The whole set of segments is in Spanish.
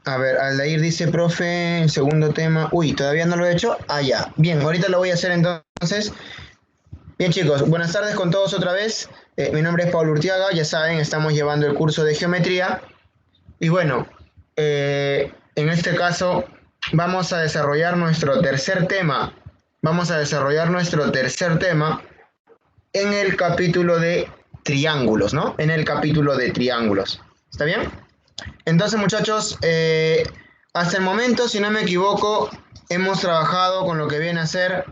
A ver, Aldair dice, profe, el segundo tema. Uy, todavía no lo he hecho. Ah, ya. Bien, ahorita lo voy a hacer entonces. Bien, chicos, buenas tardes con todos otra vez. Mi nombre es Pablo Urtiaga, ya saben, estamos llevando el curso de geometría. Y bueno, en este caso vamos a desarrollar nuestro tercer tema. Vamos a desarrollar nuestro tercer tema en el capítulo de triángulos, ¿no? En el capítulo de triángulos. ¿Está bien? Entonces, muchachos, hasta el momento, si no me equivoco, hemos trabajado con lo que viene a ser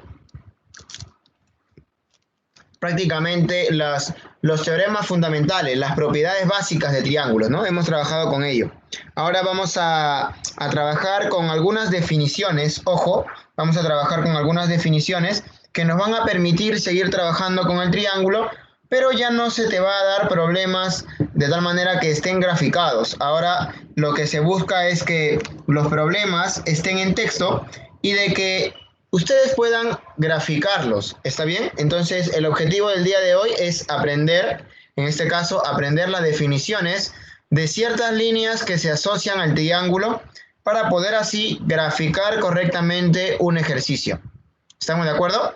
prácticamente los teoremas fundamentales, las propiedades básicas de triángulos, ¿no? Hemos trabajado con ello. Ahora vamos a trabajar con algunas definiciones, ojo, vamos a trabajar con algunas definiciones que nos van a permitir seguir trabajando con el triángulo, pero ya no se te va a dar problemas de tal manera que estén graficados. Ahora lo que se busca es que los problemas estén en texto y de que ustedes puedan graficarlos, ¿está bien? Entonces, el objetivo del día de hoy es aprender, en este caso, aprender las definiciones de ciertas líneas que se asocian al triángulo para poder así graficar correctamente un ejercicio. ¿Estamos de acuerdo?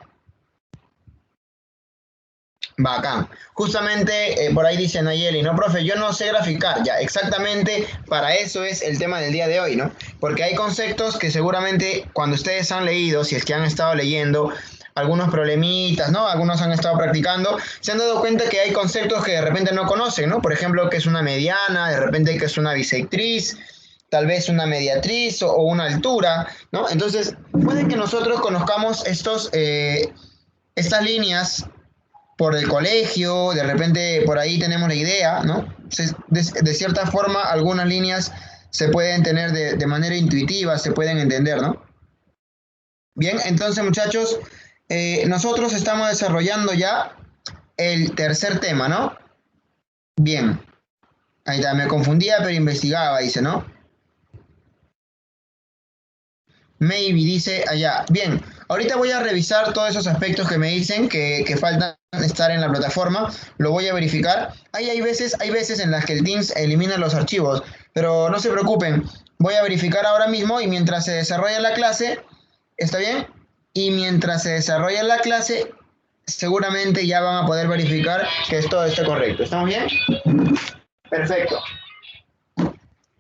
Bacán. Justamente por ahí dice Nayeli, no, profe, yo no sé graficar. Ya, exactamente para eso es el tema del día de hoy, ¿no? Porque hay conceptos que seguramente cuando ustedes han leído, si es que han estado leyendo algunos problemitas, ¿no? Algunos han estado practicando, se han dado cuenta que hay conceptos que de repente no conocen, ¿no? Por ejemplo, que es una mediana, de repente que es una bisectriz, tal vez una mediatriz o una altura, ¿no? Entonces, puede que nosotros conozcamos estas líneas por el colegio, de repente por ahí tenemos la idea, ¿no? De cierta forma, algunas líneas se pueden tener de manera intuitiva, se pueden entender, ¿no? Bien, entonces muchachos, nosotros estamos desarrollando ya el tercer tema, ¿no? Bien, ahí está, me confundía, pero investigaba, dice, ¿no? Maybe dice allá. Bien, ahorita voy a revisar todos esos aspectos que me dicen que faltan estar en la plataforma. Lo voy a verificar. Hay veces en las que el Teams elimina los archivos, pero no se preocupen. Voy a verificar ahora mismo y mientras se desarrolla la clase, ¿está bien? Y mientras se desarrolla la clase, seguramente ya van a poder verificar que todo esté correcto. ¿Estamos bien? Perfecto.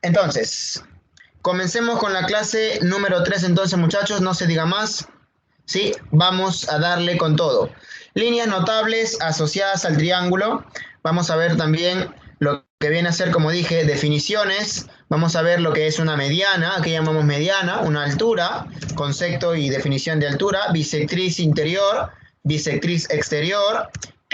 Entonces, comencemos con la clase número 3 entonces muchachos, no se diga más. ¿Sí? Vamos a darle con todo. Líneas notables asociadas al triángulo. Vamos a ver también lo que viene a ser, como dije, definiciones. Vamos a ver lo que es una mediana, que llamamos mediana, una altura, concepto y definición de altura, bisectriz interior, bisectriz exterior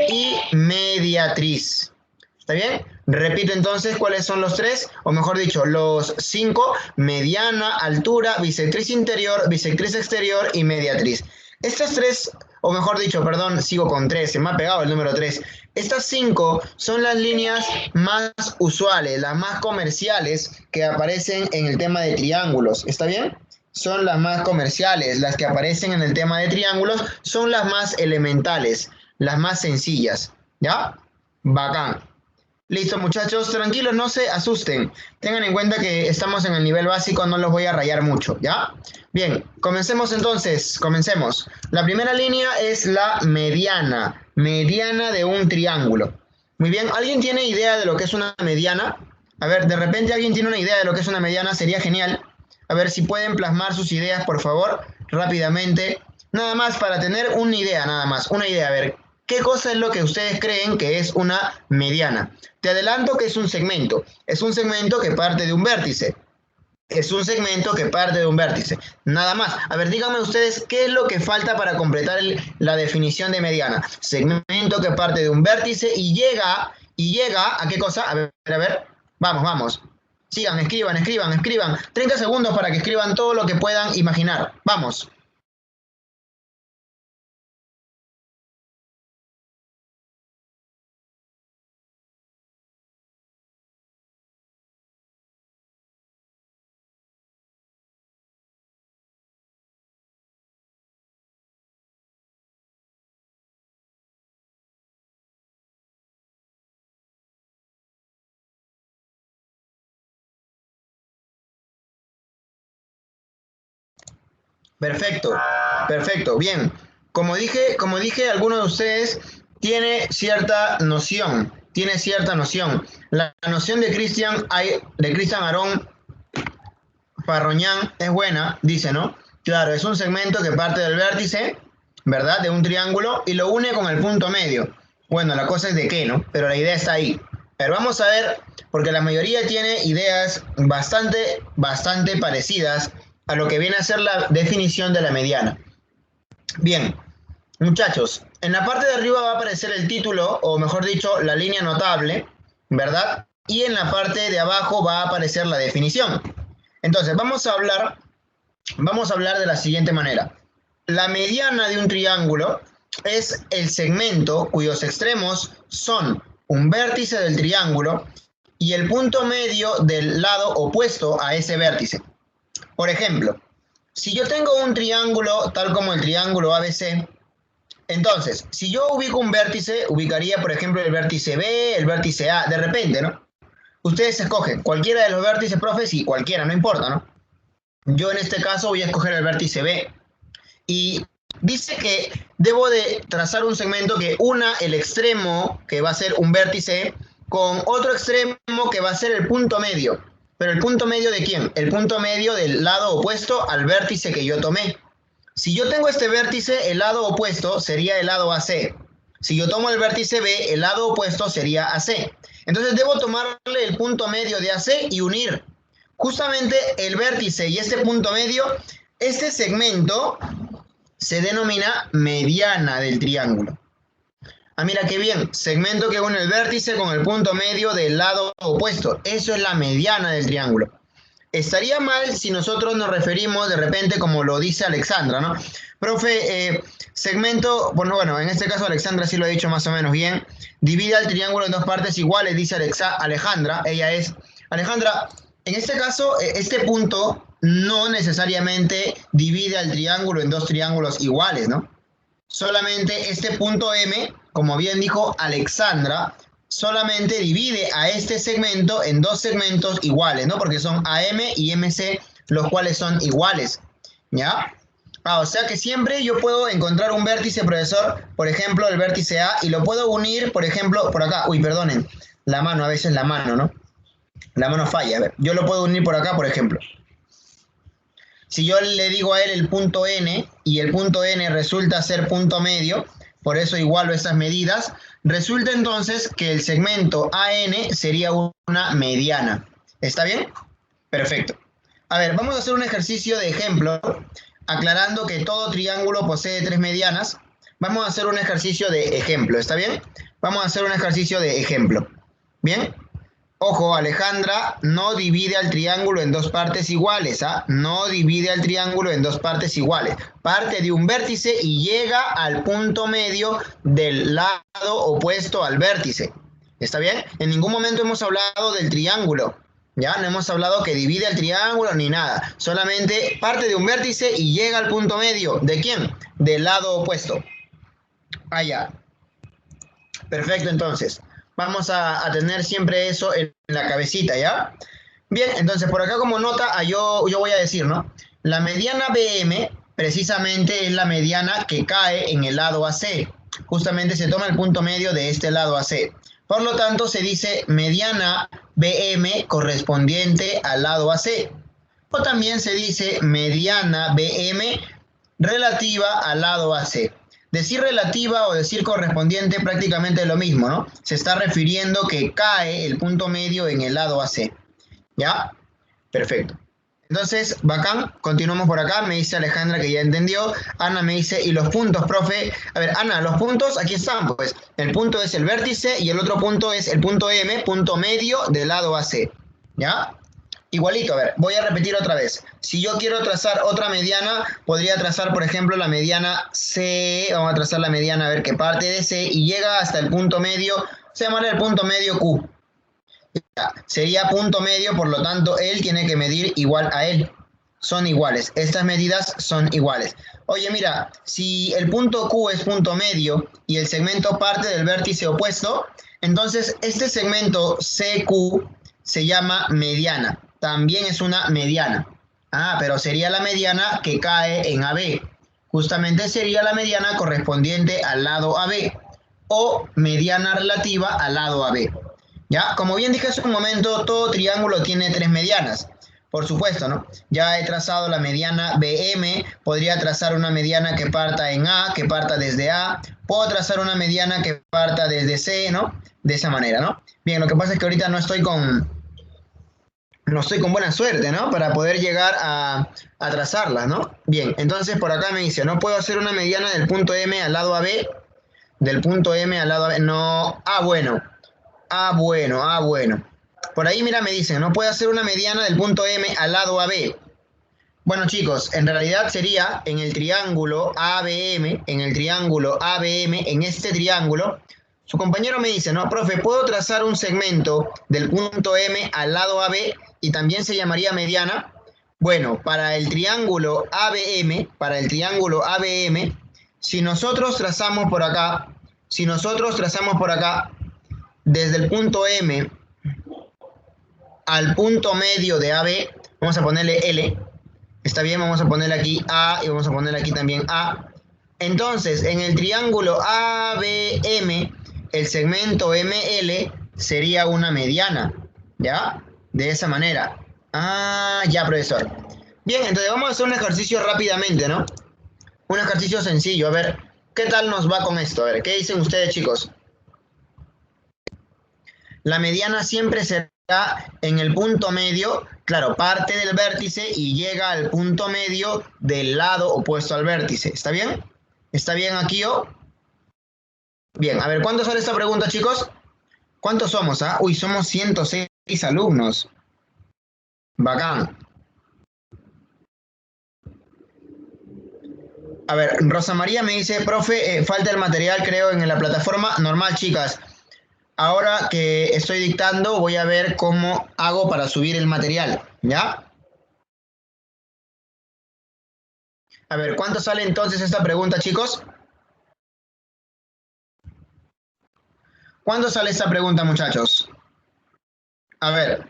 y mediatriz. ¿Está bien? Repito entonces cuáles son los tres, o mejor dicho, los cinco: mediana, altura, bisectriz interior, bisectriz exterior y mediatriz. Estas tres, o mejor dicho, perdón, sigo con tres, se me ha pegado el número tres. Estas cinco son las líneas más usuales, las más comerciales que aparecen en el tema de triángulos. ¿Está bien? Son las más comerciales, las que aparecen en el tema de triángulos son las más elementales, las más sencillas. ¿Ya? Bacán. Listo, muchachos, tranquilos, no se asusten. Tengan en cuenta que estamos en el nivel básico, no los voy a rayar mucho, ¿ya? Bien, comencemos entonces, comencemos. La primera línea es la mediana, mediana de un triángulo. Muy bien, ¿alguien tiene idea de lo que es una mediana? A ver, de repente alguien tiene una idea de lo que es una mediana, sería genial. A ver si pueden plasmar sus ideas, por favor, rápidamente. Nada más para tener una idea, nada más, una idea. A ver, ¿qué cosa es lo que ustedes creen que es una mediana? Te adelanto que es un segmento. Es un segmento que parte de un vértice. Es un segmento que parte de un vértice. Nada más. A ver, díganme ustedes qué es lo que falta para completar la definición de mediana. Segmento que parte de un vértice y llega a qué cosa. A ver. Vamos, vamos. Sigan, escriban, escriban, escriban. 30 segundos para que escriban todo lo que puedan imaginar. Vamos. Perfecto, perfecto. Bien, como dije, alguno de ustedes tiene cierta noción, La noción de Cristian Aarón Farroñán es buena, dice, ¿no? Claro, es un segmento que parte del vértice, ¿verdad? De un triángulo y lo une con el punto medio. Bueno, la cosa es de qué, ¿no? Pero la idea está ahí. Pero vamos a ver, porque la mayoría tiene ideas bastante parecidas a lo que viene a ser la definición de la mediana. Bien, muchachos, en la parte de arriba va a aparecer el título, o mejor dicho, la línea notable, ¿verdad? Y en la parte de abajo va a aparecer la definición. Entonces, vamos a hablar de la siguiente manera. La mediana de un triángulo es el segmento cuyos extremos son un vértice del triángulo y el punto medio del lado opuesto a ese vértice. Por ejemplo, si yo tengo un triángulo tal como el triángulo ABC, entonces, si yo ubico un vértice, ubicaría, por ejemplo, el vértice B, el vértice A, de repente, ¿no? Ustedes escogen cualquiera de los vértices, profe, sí, cualquiera, no importa, ¿no? Yo en este caso voy a escoger el vértice B. Y dice que debo de trazar un segmento que una el extremo, que va a ser un vértice, con otro extremo que va a ser el punto medio. ¿Pero el punto medio de quién? El punto medio del lado opuesto al vértice que yo tomé. Si yo tengo este vértice, el lado opuesto sería el lado AC. Si yo tomo el vértice B, el lado opuesto sería AC. Entonces debo tomarle el punto medio de AC y unir justamente el vértice y este punto medio. Este segmento se denomina mediana del triángulo. Ah, mira qué bien, segmento que une el vértice con el punto medio del lado opuesto. Eso es la mediana del triángulo. Estaría mal si nosotros nos referimos de repente como lo dice Alexandra, ¿no? Profe, segmento, bueno, en este caso Alexandra sí lo ha dicho más o menos bien. Divide al triángulo en dos partes iguales, dice Alejandra. Alejandra, en este caso, este punto no necesariamente divide al triángulo en dos triángulos iguales, ¿no? Solamente este punto M, como bien dijo Alexandra, solamente divide a este segmento en dos segmentos iguales, ¿no? Porque son AM y MC, los cuales son iguales, ¿ya? O sea que siempre yo puedo encontrar un vértice, profesor, por ejemplo, el vértice A, y lo puedo unir, por ejemplo, por acá. Uy, perdonen, la mano, a veces la mano, ¿no? La mano falla, a ver, yo lo puedo unir por acá, por ejemplo. Si yo le digo a él el punto N, y el punto N resulta ser punto medio, por eso igualo estas medidas, resulta entonces que el segmento AN sería una mediana. ¿Está bien? Perfecto. A ver, vamos a hacer un ejercicio de ejemplo, aclarando que todo triángulo posee tres medianas. Vamos a hacer un ejercicio de ejemplo, ¿está bien? Vamos a hacer un ejercicio de ejemplo. ¿Bien? Ojo, Alejandra no divide al triángulo en dos partes iguales, ¿ah? No divide al triángulo en dos partes iguales. Parte de un vértice y llega al punto medio del lado opuesto al vértice. ¿Está bien? En ningún momento hemos hablado del triángulo, ¿ya? No hemos hablado que divide al triángulo ni nada. Solamente parte de un vértice y llega al punto medio. ¿De quién? Del lado opuesto. Allá. Perfecto, entonces. Vamos a tener siempre eso en la cabecita, ¿ya? Bien, entonces por acá como nota, yo voy a decir, ¿no? La mediana BM precisamente es la mediana que cae en el lado AC. Justamente se toma el punto medio de este lado AC. Por lo tanto, se dice mediana BM correspondiente al lado AC. O también se dice mediana BM relativa al lado AC. Decir relativa o decir correspondiente prácticamente es lo mismo, ¿no? Se está refiriendo que cae el punto medio en el lado AC. ¿Ya? Perfecto. Entonces, bacán, continuamos por acá. Me dice Alejandra que ya entendió. Ana me dice, ¿y los puntos, profe? A ver, Ana, los puntos aquí están, pues. El punto es el vértice y el otro punto es el punto M, punto medio del lado AC. ¿Ya? Igualito, a ver, voy a repetir otra vez. Si yo quiero trazar otra mediana, podría trazar, por ejemplo, la mediana C. Vamos a trazar la mediana, a ver, que parte de C y llega hasta el punto medio. Se llamará el punto medio Q. Ya, sería punto medio, por lo tanto, él tiene que medir igual a él. Son iguales. Estas medidas son iguales. Oye, mira, si el punto Q es punto medio y el segmento parte del vértice opuesto, entonces este segmento CQ se llama mediana. También es una mediana. Ah, pero sería la mediana que cae en AB. Justamente sería la mediana correspondiente al lado AB o mediana relativa al lado AB. ¿Ya? Como bien dije hace un momento, todo triángulo tiene tres medianas. Por supuesto, ¿no? Ya he trazado la mediana BM, podría trazar una mediana que parta en A, que parta desde A, puedo trazar una mediana que parta desde C, ¿no? De esa manera, ¿no? Bien, lo que pasa es que ahorita no estoy con buena suerte, ¿no? Para poder llegar a trazarlas, ¿no? Bien, entonces por acá me dice, no puedo hacer una mediana del punto M al lado AB, del punto M al lado AB, no, bueno, bueno. Por ahí, mira, me dicen, no puedo hacer una mediana del punto M al lado AB. Bueno, chicos, en realidad sería en el triángulo ABM, en este triángulo, su compañero me dice, no, profe, ¿puedo trazar un segmento del punto M al lado AB y también se llamaría mediana? Bueno, para el triángulo ABM, si nosotros trazamos por acá, desde el punto M al punto medio de AB, vamos a ponerle L, está bien, vamos a ponerle aquí A y vamos a ponerle aquí también A. Entonces, en el triángulo ABM, el segmento ML sería una mediana, ¿ya? De esa manera. Ah, ya, profesor. Bien, entonces vamos a hacer un ejercicio rápidamente, ¿no? Un ejercicio sencillo, a ver, ¿qué tal nos va con esto? A ver, ¿qué dicen ustedes, chicos? La mediana siempre será en el punto medio, claro, parte del vértice y llega al punto medio del lado opuesto al vértice. ¿Está bien? ¿Está bien aquí o? Bien, a ver, ¿cuánto sale esta pregunta, chicos? ¿Cuántos somos? Ah? Uy, somos 106 alumnos. Bacán. A ver, Rosa María me dice, profe, falta el material, creo, en la plataforma. Normal, chicas. Ahora que estoy dictando, voy a ver cómo hago para subir el material, ¿ya? A ver, ¿cuánto sale entonces esta pregunta, chicos? ¿Cuánto sale esta pregunta, muchachos? A ver,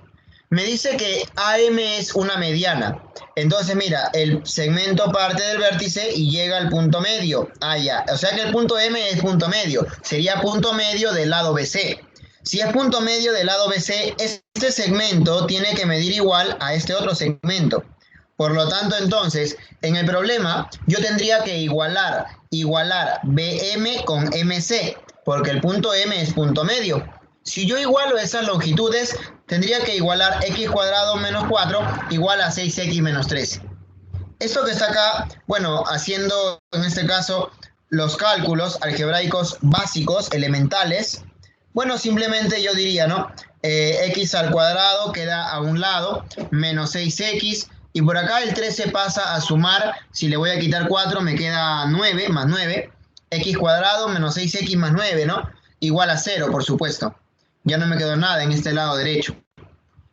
me dice que AM es una mediana. Entonces, mira, el segmento parte del vértice y llega al punto medio. Ah, ya. O sea que el punto M es punto medio. Sería punto medio del lado BC. Si es punto medio del lado BC, este segmento tiene que medir igual a este otro segmento. Por lo tanto, entonces, en el problema, yo tendría que igualar BM con MC, porque el punto M es punto medio. Si yo igualo esas longitudes, tendría que igualar x cuadrado menos 4 igual a 6x menos 3. Esto que está acá, bueno, haciendo en este caso los cálculos algebraicos básicos, elementales, bueno, simplemente yo diría, ¿no? X al cuadrado queda a un lado, menos 6x, y por acá el 3 se pasa a sumar, si le voy a quitar 4 me queda 9, más 9, x cuadrado menos 6x más 9, ¿no? Igual a 0, por supuesto. Ya no me quedó nada en este lado derecho.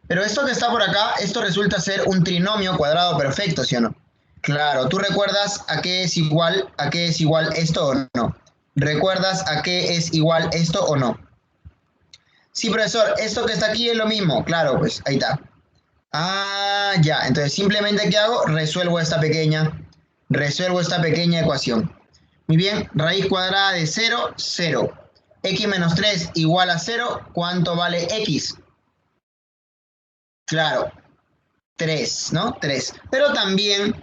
Pero esto que está por acá, esto resulta ser un trinomio cuadrado perfecto, ¿sí o no? Claro, ¿tú recuerdas a qué es igual esto o no? ¿Recuerdas a qué es igual esto o no? Sí, profesor, esto que está aquí es lo mismo. Claro, pues ahí está. Ah, ya. Entonces, simplemente, ¿qué hago? Resuelvo esta pequeña ecuación. Muy bien, raíz cuadrada de 0, 0. X menos 3 igual a 0. ¿Cuánto vale X? Claro, 3, ¿no? 3. Pero también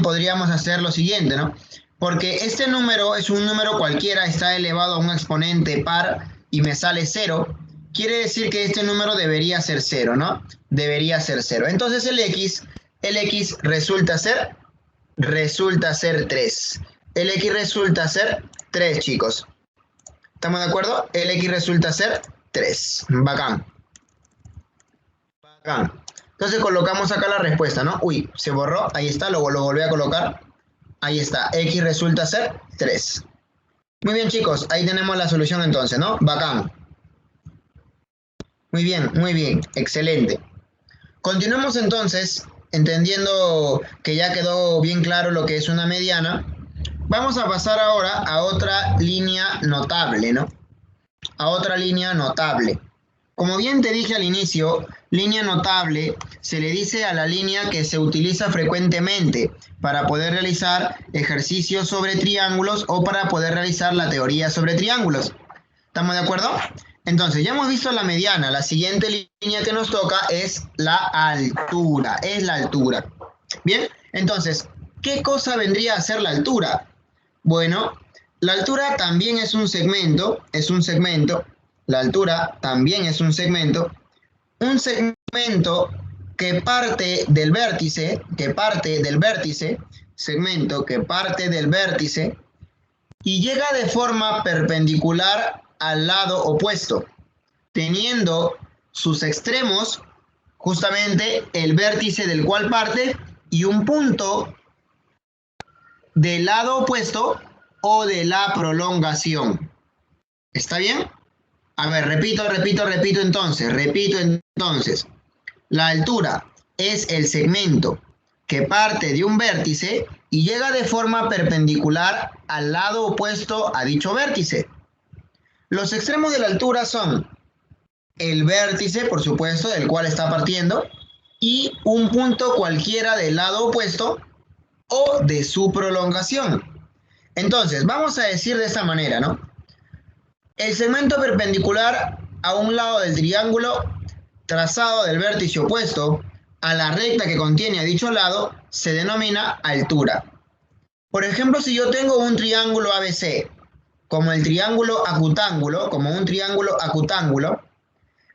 podríamos hacer lo siguiente, ¿no? Porque este número es un número cualquiera, está elevado a un exponente par y me sale 0. Quiere decir que este número debería ser 0, ¿no? Debería ser 0. Entonces el X resulta ser 3. El X resulta ser 3, chicos. ¿Estamos de acuerdo? El X resulta ser 3. Bacán. Bacán. Entonces colocamos acá la respuesta, ¿no? Uy, se borró. Ahí está, lo volví a colocar. Ahí está. X resulta ser 3. Muy bien, chicos. Ahí tenemos la solución entonces, ¿no? Bacán. Muy bien. Excelente. Continuemos entonces, entendiendo que ya quedó bien claro lo que es una mediana. Vamos a pasar ahora a otra línea notable, ¿no? A otra línea notable. Como bien te dije al inicio, línea notable se le dice a la línea que se utiliza frecuentemente para poder realizar ejercicios sobre triángulos o para poder realizar la teoría sobre triángulos. ¿Estamos de acuerdo? Entonces, ya hemos visto la mediana. La siguiente línea que nos toca es la altura. Es la altura. Bien, entonces, ¿qué cosa vendría a ser la altura? Bueno, la altura también es un segmento. La altura también es un segmento que parte del vértice, segmento que parte del vértice y llega de forma perpendicular al lado opuesto, teniendo sus extremos justamente el vértice del cual parte y un punto del lado opuesto o de la prolongación. ¿Está bien? A ver, repito entonces. La altura es el segmento que parte de un vértice y llega de forma perpendicular al lado opuesto a dicho vértice. Los extremos de la altura son el vértice, por supuesto, del cual está partiendo, y un punto cualquiera del lado opuesto o de su prolongación. Entonces, vamos a decir de esta manera, ¿no? El segmento perpendicular a un lado del triángulo trazado del vértice opuesto a la recta que contiene a dicho lado se denomina altura. Por ejemplo, si yo tengo un triángulo ABC como el triángulo acutángulo,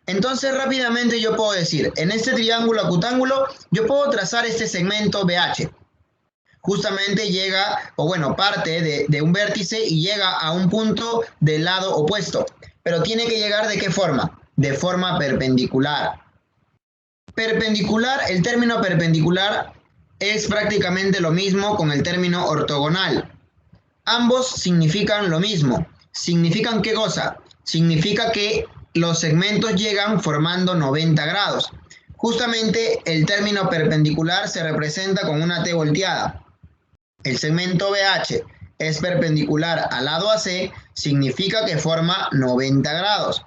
entonces rápidamente yo puedo decir, en este triángulo acutángulo yo puedo trazar este segmento BH. Justamente llega, o bueno, parte de un vértice y llega a un punto del lado opuesto. Pero tiene que llegar ¿de qué forma? De forma perpendicular. El término perpendicular es prácticamente lo mismo con el término ortogonal. Ambos significan lo mismo. ¿Significan qué cosa? Significa que los segmentos llegan formando 90 grados. Justamente el término perpendicular se representa con una T volteada. El segmento BH es perpendicular al lado AC, significa que forma 90 grados.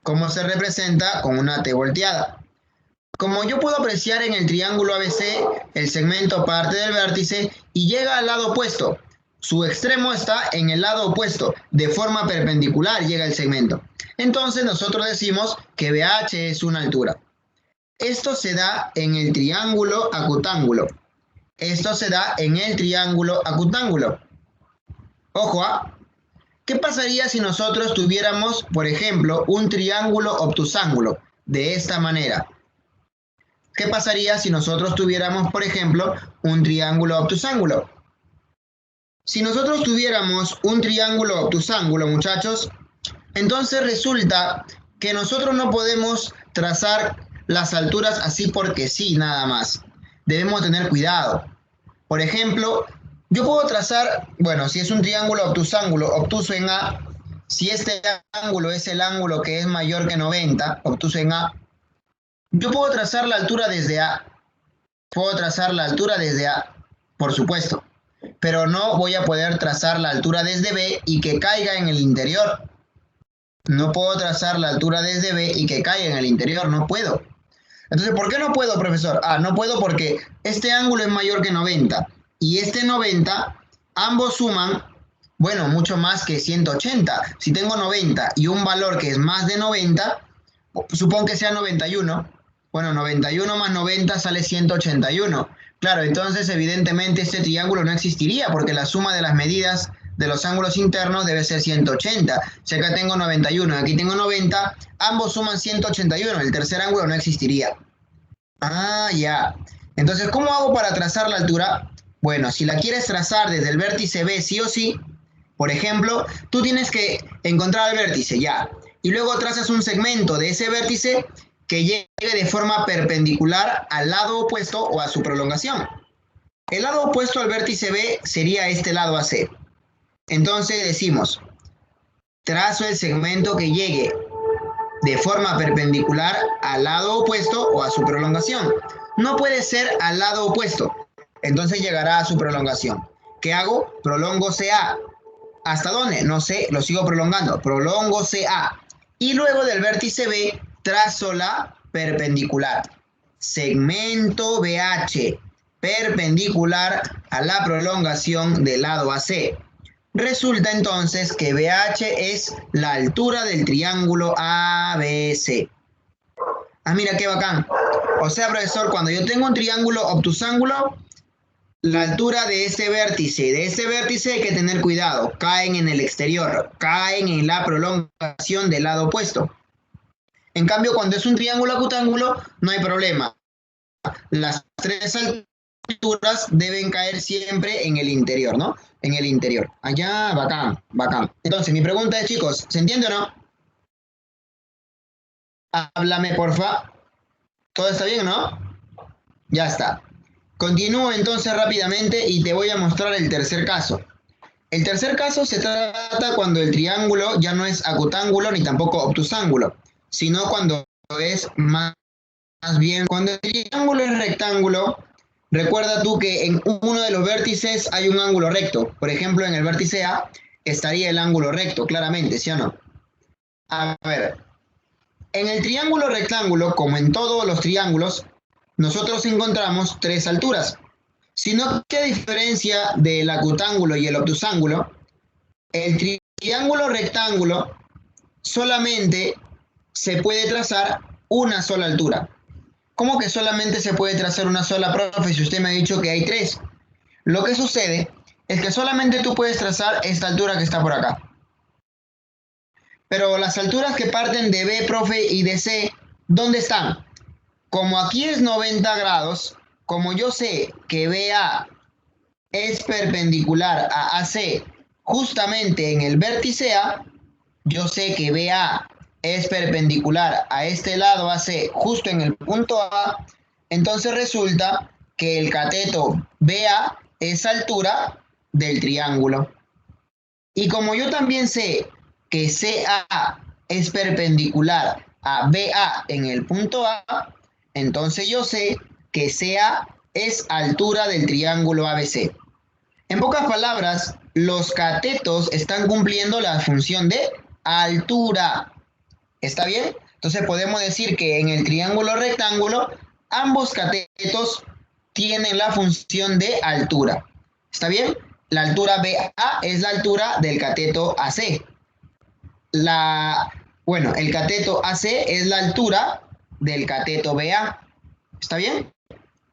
¿Cómo se representa? Con una T volteada. Como yo puedo apreciar en el triángulo ABC, el segmento parte del vértice y llega al lado opuesto. Su extremo está en el lado opuesto, de forma perpendicular llega el segmento. Entonces nosotros decimos que BH es una altura. Esto se da en el triángulo acutángulo. Ojo, ¿qué pasaría si nosotros tuviéramos, por ejemplo, un triángulo obtusángulo de esta manera? ¿Qué pasaría si nosotros tuviéramos, por ejemplo, un triángulo obtusángulo? Si nosotros tuviéramos un triángulo obtusángulo, muchachos, entonces resulta que nosotros no podemos trazar las alturas así porque sí, nada más. Debemos tener cuidado. Por ejemplo, yo puedo trazar, bueno, si es un triángulo obtusángulo, obtuso en A, si este ángulo es el ángulo que es mayor que 90, obtuso en A, yo puedo trazar la altura desde A. Por supuesto. Pero no voy a poder trazar la altura desde B y que caiga en el interior. No puedo trazar la altura desde B y que caiga en el interior, no puedo. Entonces, ¿por qué no puedo, profesor? No puedo porque este ángulo es mayor que 90 y este 90, ambos suman, bueno, mucho más que 180. Si tengo 90 y un valor que es más de 90, supongo que sea 91, bueno, 91 más 90 sale 181. Claro, entonces evidentemente este triángulo no existiría porque la suma de las medidas de los ángulos internos debe ser 180. Si acá tengo 91 y aquí tengo 90, ambos suman 181, el tercer ángulo no existiría. Ya. Entonces, ¿cómo hago para trazar la altura? Bueno, si la quieres trazar desde el vértice B sí o sí, por ejemplo, tú tienes que encontrar el vértice, ya. Y luego trazas un segmento de ese vértice que llegue de forma perpendicular al lado opuesto o a su prolongación. El lado opuesto al vértice B sería este lado AC. Entonces decimos, trazo el segmento que llegue de forma perpendicular al lado opuesto o a su prolongación. No puede ser al lado opuesto, entonces llegará a su prolongación. ¿Qué hago? Prolongo CA. ¿Hasta dónde? No sé, lo sigo prolongando. Prolongo CA. Y luego del vértice B trazo la perpendicular. Segmento BH perpendicular a la prolongación del lado AC. Resulta entonces que BH es la altura del triángulo ABC. Ah, mira qué bacán. O sea, profesor, cuando yo tengo un triángulo obtusángulo, la altura de ese vértice hay que tener cuidado, caen en el exterior, caen en la prolongación del lado opuesto. En cambio, cuando es un triángulo acutángulo, no hay problema. Las tres alturas deben caer siempre en el interior, ¿no? En el interior. Allá, bacán, bacán. Entonces, mi pregunta es, chicos, ¿se entiende o no? Háblame, porfa. ¿Todo está bien, no? Ya está. Continúo entonces rápidamente y te voy a mostrar el tercer caso. El tercer caso se trata cuando el triángulo ya no es acutángulo ni tampoco obtusángulo, sino cuando es más bien, cuando el triángulo es rectángulo, recuerda tú que en uno de los vértices hay un ángulo recto. Por ejemplo, en el vértice A estaría el ángulo recto, claramente, ¿sí o no? A ver, en el triángulo rectángulo, como en todos los triángulos, nosotros encontramos tres alturas. Sino que a diferencia del acutángulo y el obtusángulo, el triángulo rectángulo solamente se puede trazar una sola altura. ¿Cómo que solamente se puede trazar una sola, profe? Si usted me ha dicho que hay tres. Lo que sucede es que solamente tú puedes trazar esta altura que está por acá. Pero las alturas que parten de B, profe, y de C, ¿dónde están? Como aquí es 90 grados, como yo sé que BA es perpendicular a AC justamente en el vértice A, yo sé que BA es perpendicular a este lado AC justo en el punto A, entonces resulta que el cateto BA es altura del triángulo. Y como yo también sé que CA es perpendicular a BA en el punto A, entonces yo sé que CA es altura del triángulo ABC. En pocas palabras, los catetos están cumpliendo la función de altura. ¿Está bien? Entonces podemos decir que en el triángulo rectángulo ambos catetos tienen la función de altura. ¿Está bien? La altura BA es la altura del cateto AC. El cateto AC es la altura del cateto BA. ¿Está bien?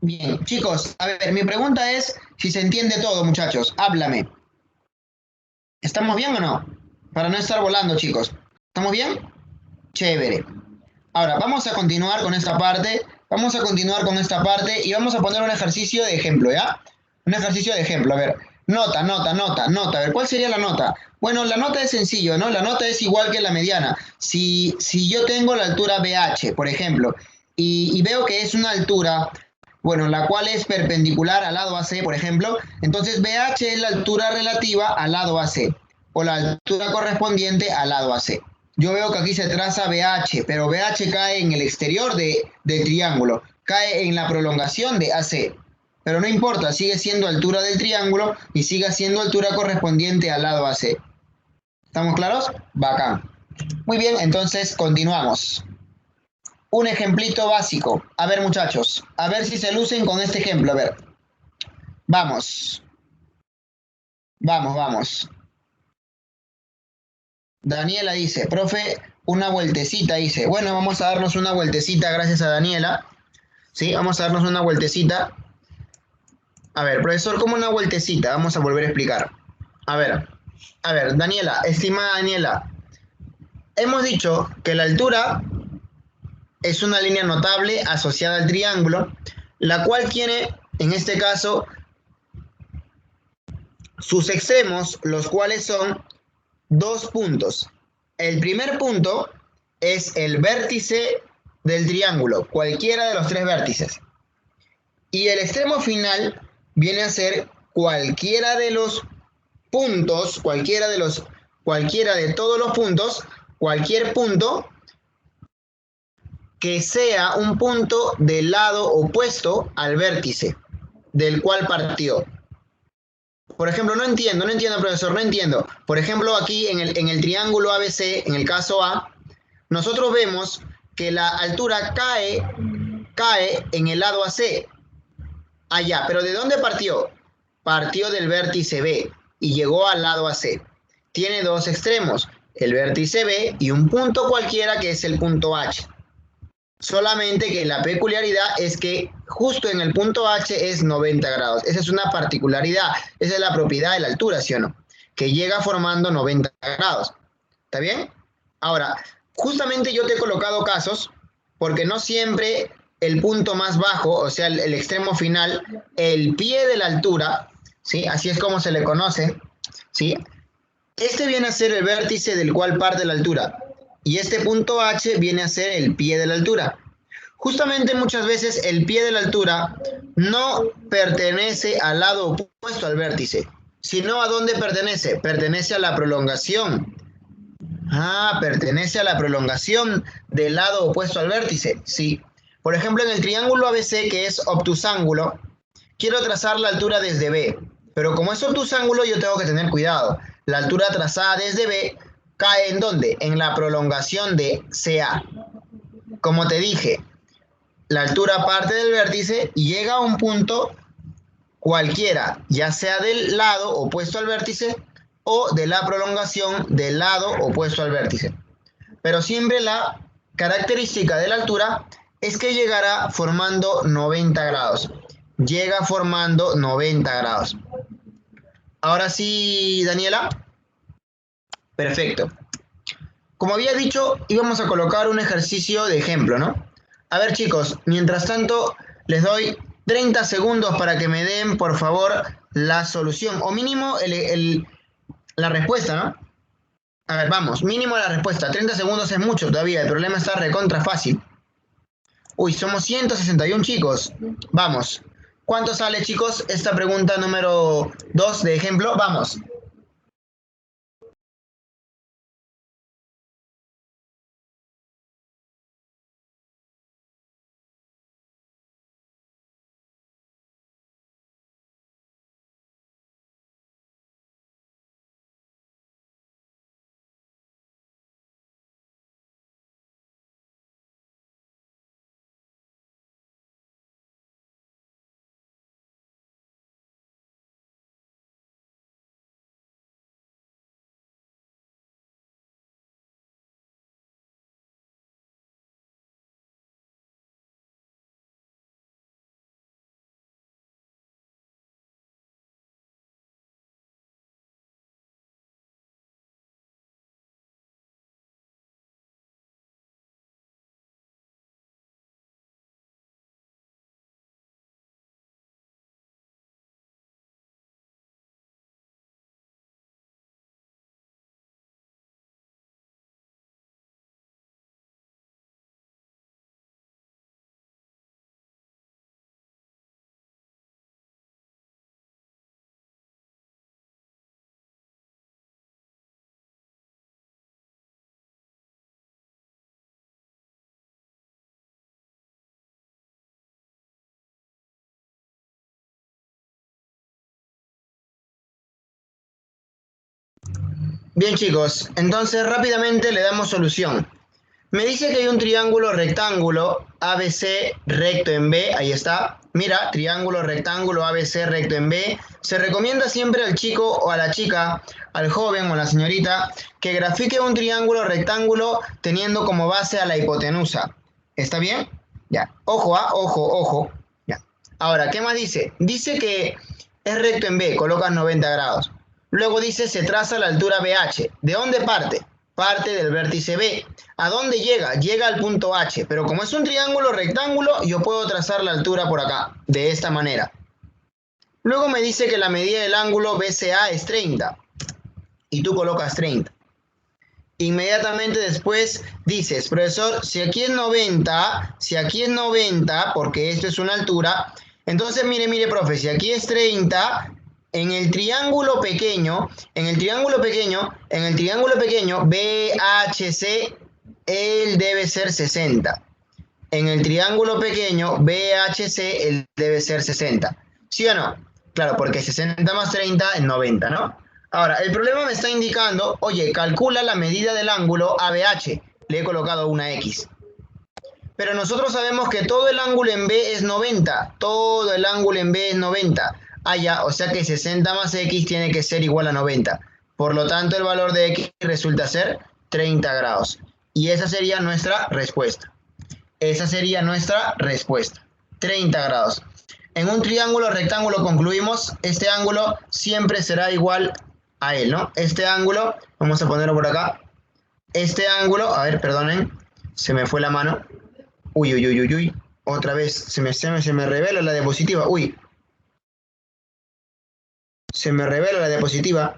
Bien, chicos, a ver, mi pregunta es si se entiende todo, muchachos. Háblame. ¿Estamos bien o no? Para no estar volando, chicos. ¿Estamos bien? Chévere. Ahora, vamos a continuar con esta parte. Vamos a continuar con esta parte y vamos a poner un ejercicio de ejemplo, ¿ya? Un ejercicio de ejemplo. A ver, nota. A ver, ¿cuál sería la nota? Bueno, la nota es sencillo, ¿no? La nota es igual que la mediana. Si yo tengo la altura BH, por ejemplo, y veo que es una altura, bueno, la cual es perpendicular al lado AC, por ejemplo, entonces BH es la altura relativa al lado AC, o la altura correspondiente al lado AC. Yo veo que aquí se traza BH, pero BH cae en el exterior del triángulo, cae en la prolongación de AC. Pero no importa, sigue siendo altura del triángulo y sigue siendo altura correspondiente al lado AC. ¿Estamos claros? Bacán. Muy bien, entonces continuamos. Un ejemplito básico. A ver, muchachos, a ver si se lucen con este ejemplo. A ver. Vamos. Vamos. Daniela dice, profe, una vueltecita, dice. Bueno, vamos a darnos una vueltecita gracias a Daniela. Sí, vamos a darnos una vueltecita. A ver, profesor, ¿cómo una vueltecita? Vamos a volver a explicar. A ver, Daniela, estimada Daniela, hemos dicho que la altura es una línea notable asociada al triángulo, la cual tiene, en este caso, sus extremos, los cuales son dos puntos. El primer punto es el vértice del triángulo, cualquiera de los tres vértices. Y el extremo final viene a ser cualquiera de los puntos, cualquiera de todos los puntos, cualquier punto que sea un punto del lado opuesto al vértice del cual partió. Por ejemplo, no entiendo, profesor, no entiendo. Por ejemplo, aquí en el triángulo ABC, en el caso A, nosotros vemos que la altura cae en el lado AC. Allá, pero ¿de dónde partió? Partió del vértice B y llegó al lado AC. Tiene dos extremos, el vértice B y un punto cualquiera que es el punto H. Solamente que la peculiaridad es que justo en el punto H es 90 grados. Esa es una particularidad, esa es la propiedad de la altura, ¿sí o no? Que llega formando 90 grados. ¿Está bien? Ahora, justamente yo te he colocado casos porque no siempre el punto más bajo, o sea, el extremo final, el pie de la altura, ¿sí? Así es como se le conoce, ¿sí? Este viene a ser el vértice del cual parte la altura y este punto H viene a ser el pie de la altura. Justamente muchas veces el pie de la altura no pertenece al lado opuesto al vértice, sino ¿a dónde pertenece? Pertenece a la prolongación. Pertenece a la prolongación del lado opuesto al vértice, sí. Por ejemplo, en el triángulo ABC, que es obtusángulo, quiero trazar la altura desde B, pero como es obtusángulo yo tengo que tener cuidado. La altura trazada desde B cae ¿en dónde? En la prolongación de CA. Como te dije, la altura parte del vértice y llega a un punto cualquiera, ya sea del lado opuesto al vértice o de la prolongación del lado opuesto al vértice. Pero siempre la característica de la altura es que llegará formando 90 grados. Llega formando 90 grados. Ahora sí, Daniela. Perfecto. Como había dicho, íbamos a colocar un ejercicio de ejemplo, ¿no? A ver, chicos, mientras tanto, les doy 30 segundos para que me den, por favor, la solución. O mínimo la respuesta, ¿no? A ver, vamos, mínimo la respuesta. 30 segundos es mucho todavía, el problema está recontra fácil. Uy, somos 161 chicos. Vamos. ¿Cuánto sale, chicos, esta pregunta número 2 de ejemplo? Vamos. Bien, chicos, entonces rápidamente le damos solución. Me dice que hay un triángulo rectángulo ABC recto en B, ahí está. Mira, triángulo rectángulo ABC recto en B. Se recomienda siempre al chico o a la chica, al joven o a la señorita, que grafique un triángulo rectángulo teniendo como base a la hipotenusa. ¿Está bien? Ya. Ojo, ojo. Ya. Ahora, ¿qué más dice? Dice que es recto en B, colocas 90 grados. Luego dice se traza la altura BH. ¿De dónde parte? Parte del vértice B. ¿A dónde llega? Llega al punto H, pero como es un triángulo rectángulo, yo puedo trazar la altura por acá, de esta manera. Luego me dice que la medida del ángulo BCA es 30, y tú colocas 30. Inmediatamente después dices, profesor, si aquí es 90, porque esto es una altura, entonces mire, profe, si aquí es 30, en el triángulo pequeño, BHC, él debe ser 60. En el triángulo pequeño, BHC, él debe ser 60. ¿Sí o no? Claro, porque 60 más 30 es 90, ¿no? Ahora, el problema me está indicando, oye, calcula la medida del ángulo ABH. Le he colocado una X. Pero nosotros sabemos que todo el ángulo en B es 90. Todo el ángulo en B es 90. Ah, ya, o sea que 60 más X tiene que ser igual a 90. Por lo tanto, el valor de X resulta ser 30 grados. Y esa sería nuestra respuesta. Esa sería nuestra respuesta. 30 grados. En un triángulo rectángulo concluimos, este ángulo siempre será igual a él, ¿no? Este ángulo, vamos a ponerlo por acá. Este ángulo, a ver, perdonen, se me fue la mano. Uy, uy, uy, uy, uy. Otra vez, se me revela la diapositiva. Uy. Se me revela la diapositiva.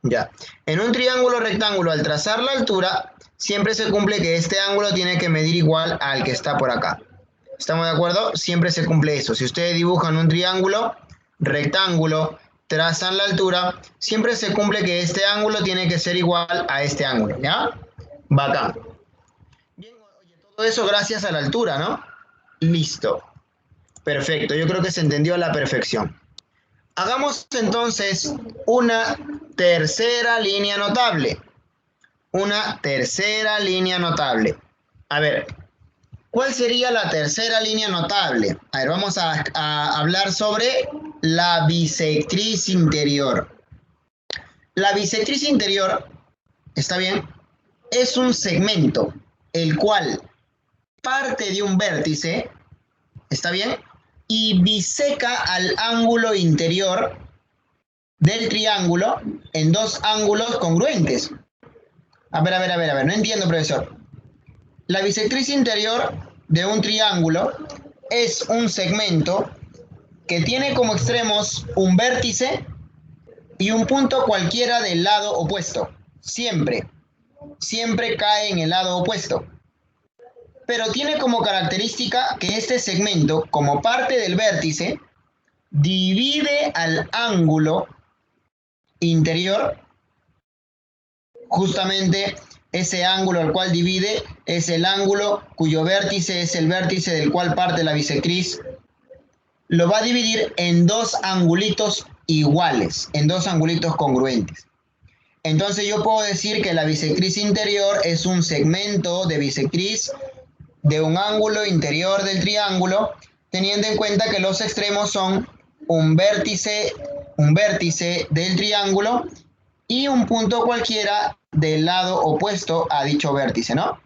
Ya. En un triángulo rectángulo, al trazar la altura, siempre se cumple que este ángulo tiene que medir igual al que está por acá. ¿Estamos de acuerdo? Siempre se cumple eso. Si ustedes dibujan un triángulo rectángulo, trazan la altura, siempre se cumple que este ángulo tiene que ser igual a este ángulo, ¿ya? Bacán. Bien, oye, todo eso gracias a la altura, ¿no? Listo. Perfecto, yo creo que se entendió a la perfección. Hagamos entonces una tercera línea notable. Una tercera línea notable. A ver, ¿cuál sería la tercera línea notable? A ver, vamos a hablar sobre la bisectriz interior. La bisectriz interior, ¿está bien? Es un segmento el cual parte de un vértice, ¿está bien? Y biseca al ángulo interior del triángulo en dos ángulos congruentes. A ver, no entiendo, profesor. La bisectriz interior de un triángulo es un segmento que tiene como extremos un vértice y un punto cualquiera del lado opuesto. Siempre cae en el lado opuesto. Pero tiene como característica que este segmento, como parte del vértice, divide al ángulo interior. Justamente ese ángulo al cual divide es el ángulo cuyo vértice es el vértice del cual parte la bisectriz. Lo va a dividir en dos angulitos iguales, en dos angulitos congruentes. Entonces yo puedo decir que la bisectriz interior es un segmento de bisectriz de un ángulo interior del triángulo, teniendo en cuenta que los extremos son un vértice del triángulo y un punto cualquiera del lado opuesto a dicho vértice, ¿no?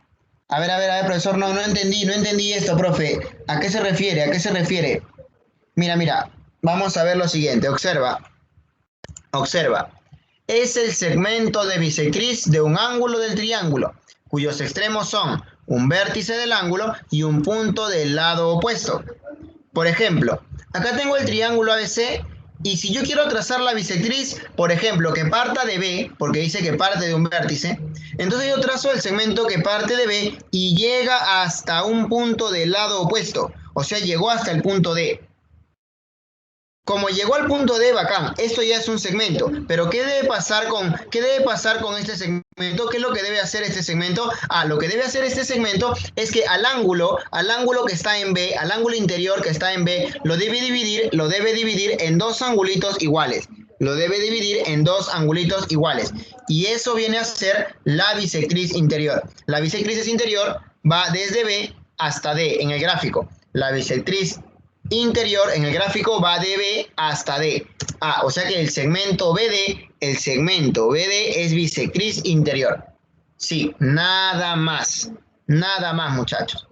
A ver, profesor, no entendí esto, profe. ¿A qué se refiere? Mira, vamos a ver lo siguiente, observa. Es el segmento de bisectriz de un ángulo del triángulo, cuyos extremos son un vértice del ángulo y un punto del lado opuesto. Por ejemplo, acá tengo el triángulo ABC y si yo quiero trazar la bisectriz, por ejemplo, que parta de B, porque dice que parte de un vértice, entonces yo trazo el segmento que parte de B y llega hasta un punto del lado opuesto, o sea, llegó hasta el punto D. Como llegó al punto D, bacán, esto ya es un segmento, pero ¿qué debe pasar con este segmento? ¿Qué es lo que debe hacer este segmento? Lo que debe hacer este segmento es que al ángulo que está en B, al ángulo interior que está en B, lo debe dividir en dos angulitos iguales. Y eso viene a ser la bisectriz interior. La bisectriz interior va desde B hasta D en el gráfico. La bisectriz interior en el gráfico va de B hasta D. O sea que el segmento BD es bisectriz interior. Sí, nada más, muchachos.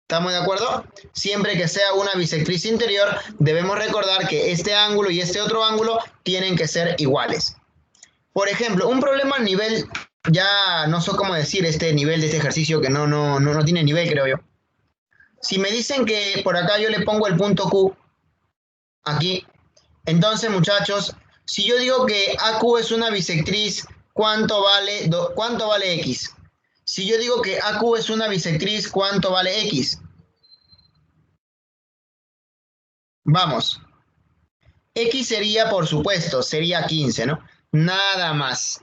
¿Estamos de acuerdo? Siempre que sea una bisectriz interior, debemos recordar que este ángulo y este otro ángulo tienen que ser iguales. Por ejemplo, un problema a nivel, ya no sé cómo decir este nivel de este ejercicio que no tiene nivel, creo yo. Si me dicen que por acá yo le pongo el punto Q, aquí, entonces muchachos, si yo digo que AQ es una bisectriz, ¿cuánto vale X? Si yo digo que AQ es una bisectriz, ¿cuánto vale X? Vamos. X sería, por supuesto, sería 15, ¿no? Nada más.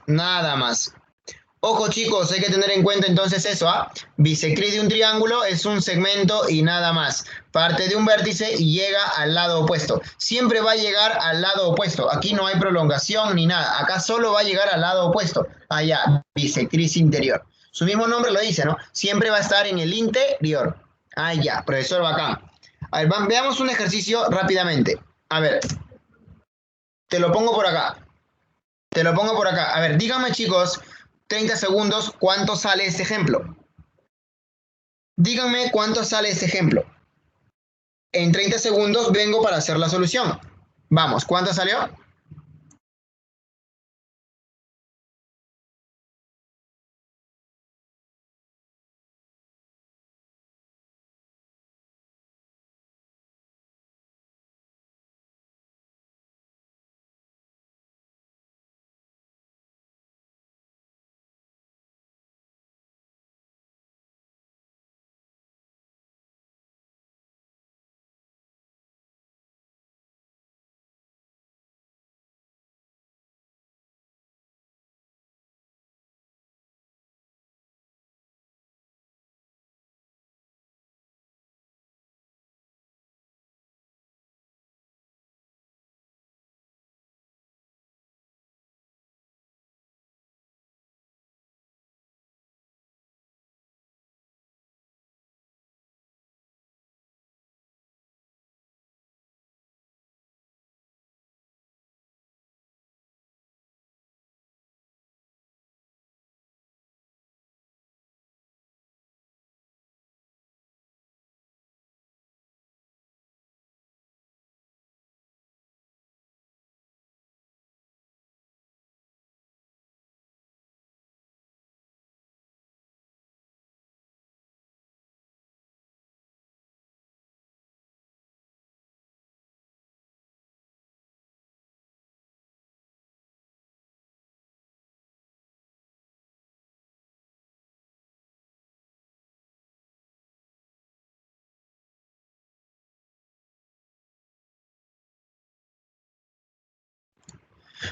Ojo chicos, hay que tener en cuenta entonces eso, bisectriz de un triángulo es un segmento y nada más. Parte de un vértice y llega al lado opuesto. Siempre va a llegar al lado opuesto. Aquí no hay prolongación ni nada. Acá solo va a llegar al lado opuesto. Allá, bisectriz interior. Su mismo nombre lo dice, ¿no? Siempre va a estar en el interior. Ah, ya, profesor bacán. A ver, veamos un ejercicio rápidamente. A ver, te lo pongo por acá. Te lo pongo por acá. A ver, díganme chicos, 30 segundos, ¿cuánto sale este ejemplo? Díganme cuánto sale este ejemplo. En 30 segundos vengo para hacer la solución. Vamos, ¿cuánto salió?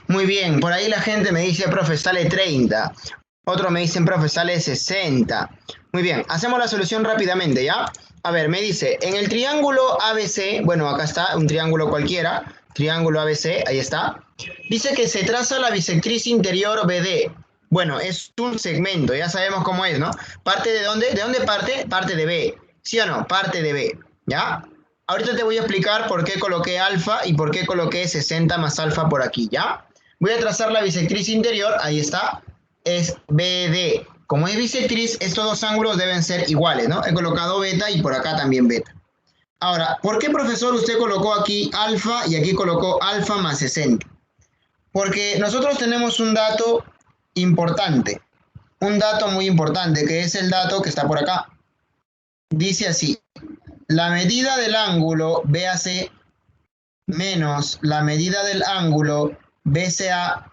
Muy bien, por ahí la gente me dice, profe, sale 30. Otros me dicen, profe, sale 60. Muy bien, hacemos la solución rápidamente, ¿ya? A ver, me dice, en el triángulo ABC, bueno, acá está, un triángulo cualquiera, triángulo ABC, ahí está. Dice que se traza la bisectriz interior BD. Bueno, es un segmento, ya sabemos cómo es, ¿no? ¿Parte de dónde? ¿De dónde parte? Parte de B. ¿Sí o no? Parte de B, ¿ya? Ahorita te voy a explicar por qué coloqué alfa y por qué coloqué 60 más alfa por aquí, ¿ya? Voy a trazar la bisectriz interior, ahí está, es BD. Como es bisectriz, estos dos ángulos deben ser iguales, ¿no? He colocado beta y por acá también beta. Ahora, ¿por qué, profesor, usted colocó aquí alfa y aquí colocó alfa más 60? Porque nosotros tenemos un dato muy importante, que es el dato que está por acá. Dice así, la medida del ángulo BAC menos la medida del ángulo BCA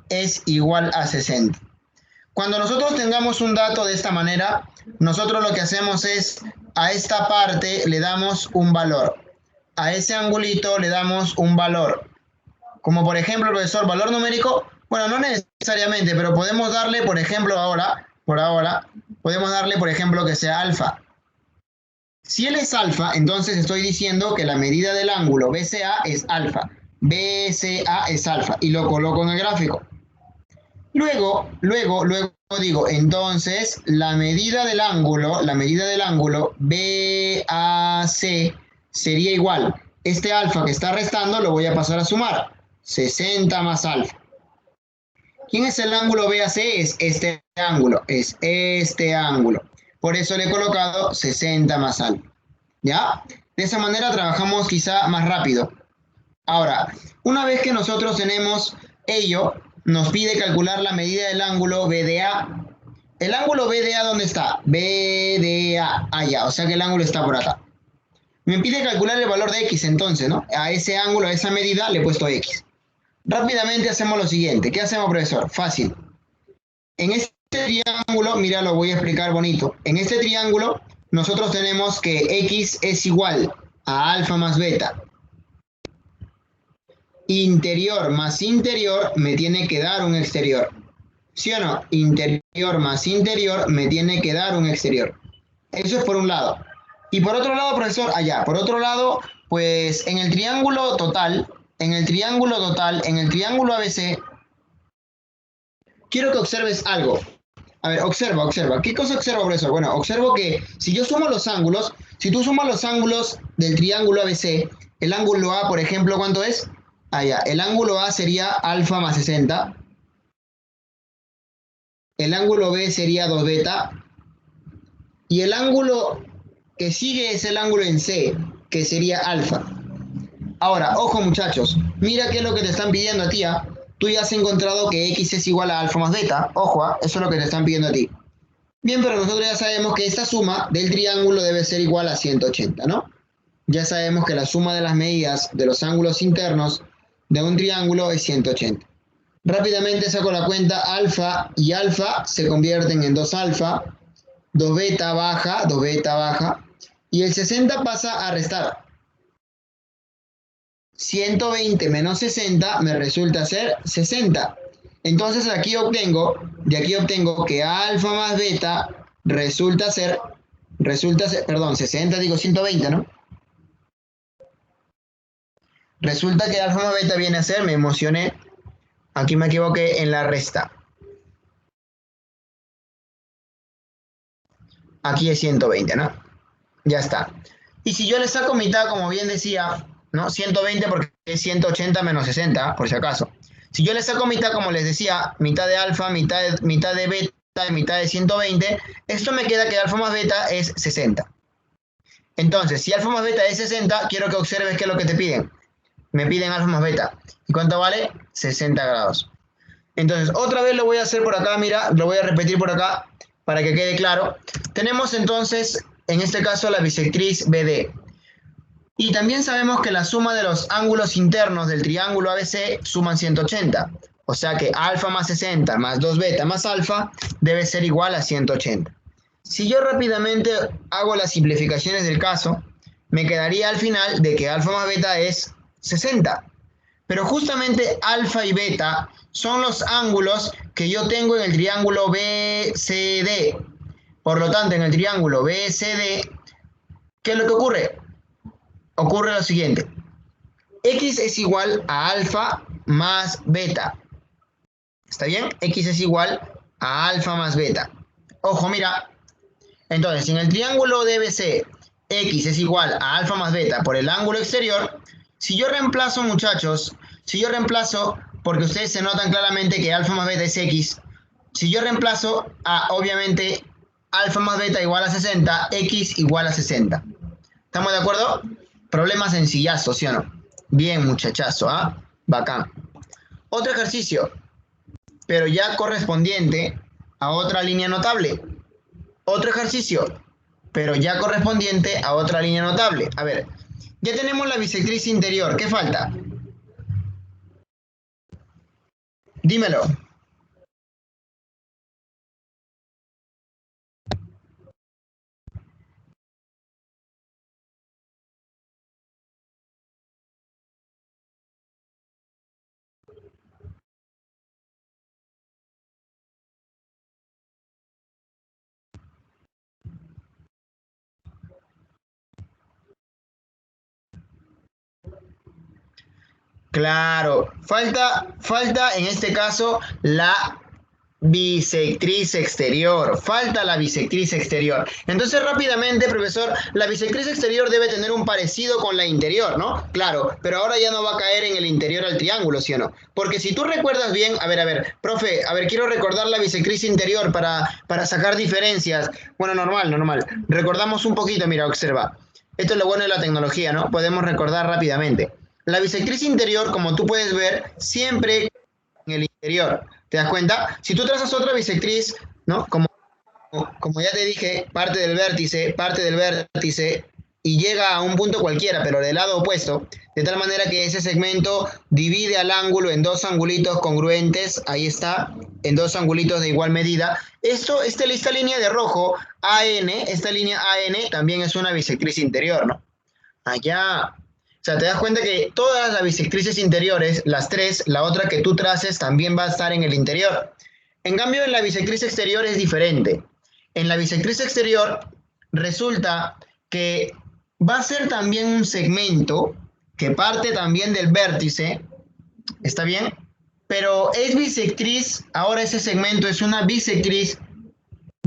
es igual a 60. Cuando nosotros tengamos un dato de esta manera, nosotros lo que hacemos es a esta parte le damos un valor, a ese angulito le damos un valor. Como por ejemplo, profesor, valor numérico, bueno, no necesariamente, pero podemos darle, por ejemplo, por ahora, podemos darle, por ejemplo, que sea alfa. Si él es alfa, entonces estoy diciendo que la medida del ángulo BCA es alfa. BCA es alfa y lo coloco en el gráfico. Luego digo, entonces la medida del ángulo BAC sería igual. Este alfa que está restando lo voy a pasar a sumar. 60 más alfa. ¿Quién es el ángulo BAC? Es este ángulo. Por eso le he colocado 60 más alfa. ¿Ya? De esa manera trabajamos quizá más rápido. Ahora, una vez que nosotros tenemos ello, nos pide calcular la medida del ángulo BDA. ¿El ángulo BDA dónde está? BDA, allá, o sea que el ángulo está por acá. Me pide calcular el valor de X entonces, ¿no? A ese ángulo, a esa medida, le he puesto X. Rápidamente hacemos lo siguiente. ¿Qué hacemos, profesor? Fácil. En este triángulo, mira, lo voy a explicar bonito. En este triángulo, nosotros tenemos que X es igual a alfa más beta. Interior más interior me tiene que dar un exterior. ¿Sí o no? Interior más interior me tiene que dar un exterior. Eso es por un lado. Y por otro lado, profesor, allá. Por otro lado, pues en el triángulo total, en el triángulo ABC, quiero que observes algo. A ver, observa, observa. ¿Qué cosa observo, profesor? Bueno, observo que si yo sumo los ángulos, si tú sumas los ángulos del triángulo ABC, el ángulo A, por ejemplo, ¿cuánto es? Ah, ya. El ángulo A sería alfa más 60. El ángulo B sería 2 beta. Y el ángulo que sigue es el ángulo en C, que sería alfa. Ahora, ojo muchachos, mira qué es lo que te están pidiendo a ti, ¿ah? Tú ya has encontrado que X es igual a alfa más beta. Ojo, eso es lo que te están pidiendo a ti. Bien, pero nosotros ya sabemos que esta suma del triángulo debe ser igual a 180, ¿no? Ya sabemos que la suma de las medidas de los ángulos internos de un triángulo es 180. Rápidamente saco la cuenta, alfa y alfa se convierten en 2 alfa, 2 beta baja, y el 60 pasa a restar. 120 menos 60 me resulta ser 60. Entonces de aquí obtengo que alfa más beta resulta ser, perdón, 60 digo 120, ¿no? Resulta que alfa más beta viene a ser, me emocioné, aquí me equivoqué en la resta. Aquí es 120, ¿no? Ya está. Y si yo le saco mitad, como bien decía, ¿no? 120 porque es 180 menos 60, por si acaso. Si yo le saco mitad, como les decía, mitad de alfa, mitad de beta y mitad de 120, esto me queda que alfa más beta es 60. Entonces, si alfa más beta es 60, quiero que observes qué es lo que te piden. Me piden alfa más beta. ¿Y cuánto vale? 60 grados. Entonces, otra vez lo voy a hacer por acá, mira, lo voy a repetir por acá para que quede claro. Tenemos entonces, en este caso, la bisectriz BD. Y también sabemos que la suma de los ángulos internos del triángulo ABC suman 180. O sea que alfa más 60 más 2 beta más alfa debe ser igual a 180. Si yo rápidamente hago las simplificaciones del caso, me quedaría al final de que alfa más beta es 60. Pero justamente alfa y beta son los ángulos que yo tengo en el triángulo BCD. Por lo tanto, en el triángulo BCD, ¿qué es lo que ocurre? Ocurre lo siguiente. X es igual a alfa más beta. ¿Está bien? X es igual a alfa más beta. Ojo, mira. Entonces, en el triángulo DBC, X es igual a alfa más beta por el ángulo exterior. Si yo reemplazo, muchachos, porque ustedes se notan claramente que alfa más beta es X, si yo reemplazo a, obviamente, alfa más beta igual a 60, X igual a 60. ¿Estamos de acuerdo? Problema sencillazo, ¿sí o no? Bien, muchachazo, ¿ah? Bacán. Otro ejercicio, pero ya correspondiente a otra línea notable. Otro ejercicio, pero ya correspondiente a otra línea notable. A ver, ya tenemos la bisectriz interior. ¿Qué falta? Dímelo. Claro, falta en este caso la bisectriz exterior, falta la bisectriz exterior. Entonces rápidamente, profesor, la bisectriz exterior debe tener un parecido con la interior, ¿no? Claro, pero ahora ya no va a caer en el interior al triángulo, ¿sí o no? Porque si tú recuerdas bien, a ver, profe, quiero recordar la bisectriz interior para sacar diferencias. Bueno, normal. Recordamos un poquito, mira, observa. Esto es lo bueno de la tecnología, ¿no? Podemos recordar rápidamente. La bisectriz interior, como tú puedes ver, siempre en el interior. ¿Te das cuenta? Si tú trazas otra bisectriz, ¿no? Como ya te dije, parte del vértice y llega a un punto cualquiera, pero del lado opuesto, de tal manera que ese segmento divide al ángulo en dos angulitos congruentes, ahí está, en dos angulitos de igual medida. Esta línea de rojo, esta línea AN también es una bisectriz interior, ¿no? Allá. O sea, te das cuenta que todas las bisectrices interiores, las tres, la otra que tú traces también va a estar en el interior. En cambio, en la bisectriz exterior es diferente. En la bisectriz exterior resulta que va a ser también un segmento que parte también del vértice, ¿está bien? Pero es bisectriz, ahora ese segmento es una bisectriz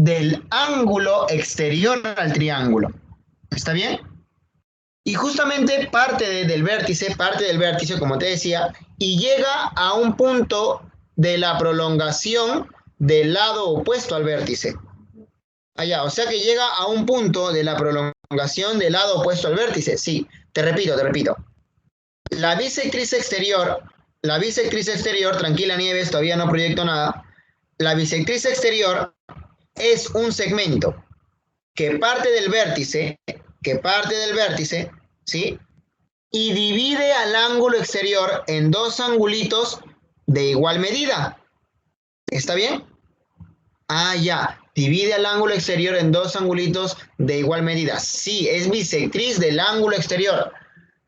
del ángulo exterior al triángulo. ¿Está bien? Y justamente del vértice, como te decía, y llega a un punto de la prolongación del lado opuesto al vértice. Allá, o sea que llega a un punto de la prolongación del lado opuesto al vértice. Sí, te repito. La la bisectriz exterior, tranquila Nieves, todavía no proyecto nada. La bisectriz exterior es un segmento que parte del vértice, ¿sí? Y divide al ángulo exterior en dos angulitos de igual medida. ¿Está bien? Ah, ya. Divide al ángulo exterior en dos angulitos de igual medida. Sí, es bisectriz del ángulo exterior.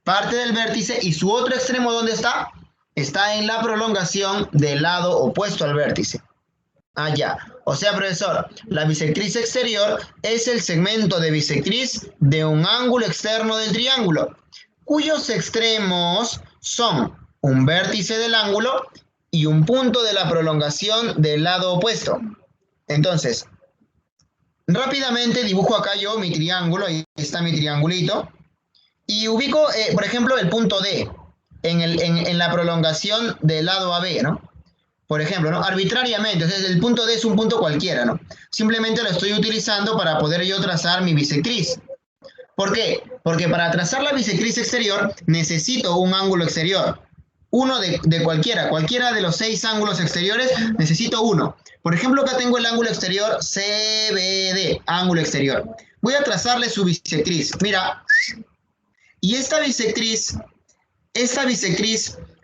Parte del vértice y su otro extremo, ¿dónde está? Está en la prolongación del lado opuesto al vértice. Ah, ya. O sea, profesor, la bisectriz exterior es el segmento de bisectriz de un ángulo externo del triángulo, cuyos extremos son un vértice del ángulo y un punto de la prolongación del lado opuesto. Entonces, rápidamente dibujo acá yo mi triángulo, ahí está mi triangulito, y ubico, por ejemplo, el punto D en la prolongación del lado AB, ¿no? Por ejemplo, ¿no? Arbitrariamente, entonces el punto D es un punto cualquiera, ¿no? Simplemente lo estoy utilizando para poder yo trazar mi bisectriz. ¿Por qué? Porque para trazar la bisectriz exterior necesito un ángulo exterior. Uno de cualquiera de los 6 ángulos exteriores, necesito uno. Por ejemplo, acá tengo el ángulo exterior CBD, ángulo exterior. Voy a trazarle su bisectriz. Mira, y esta bisectriz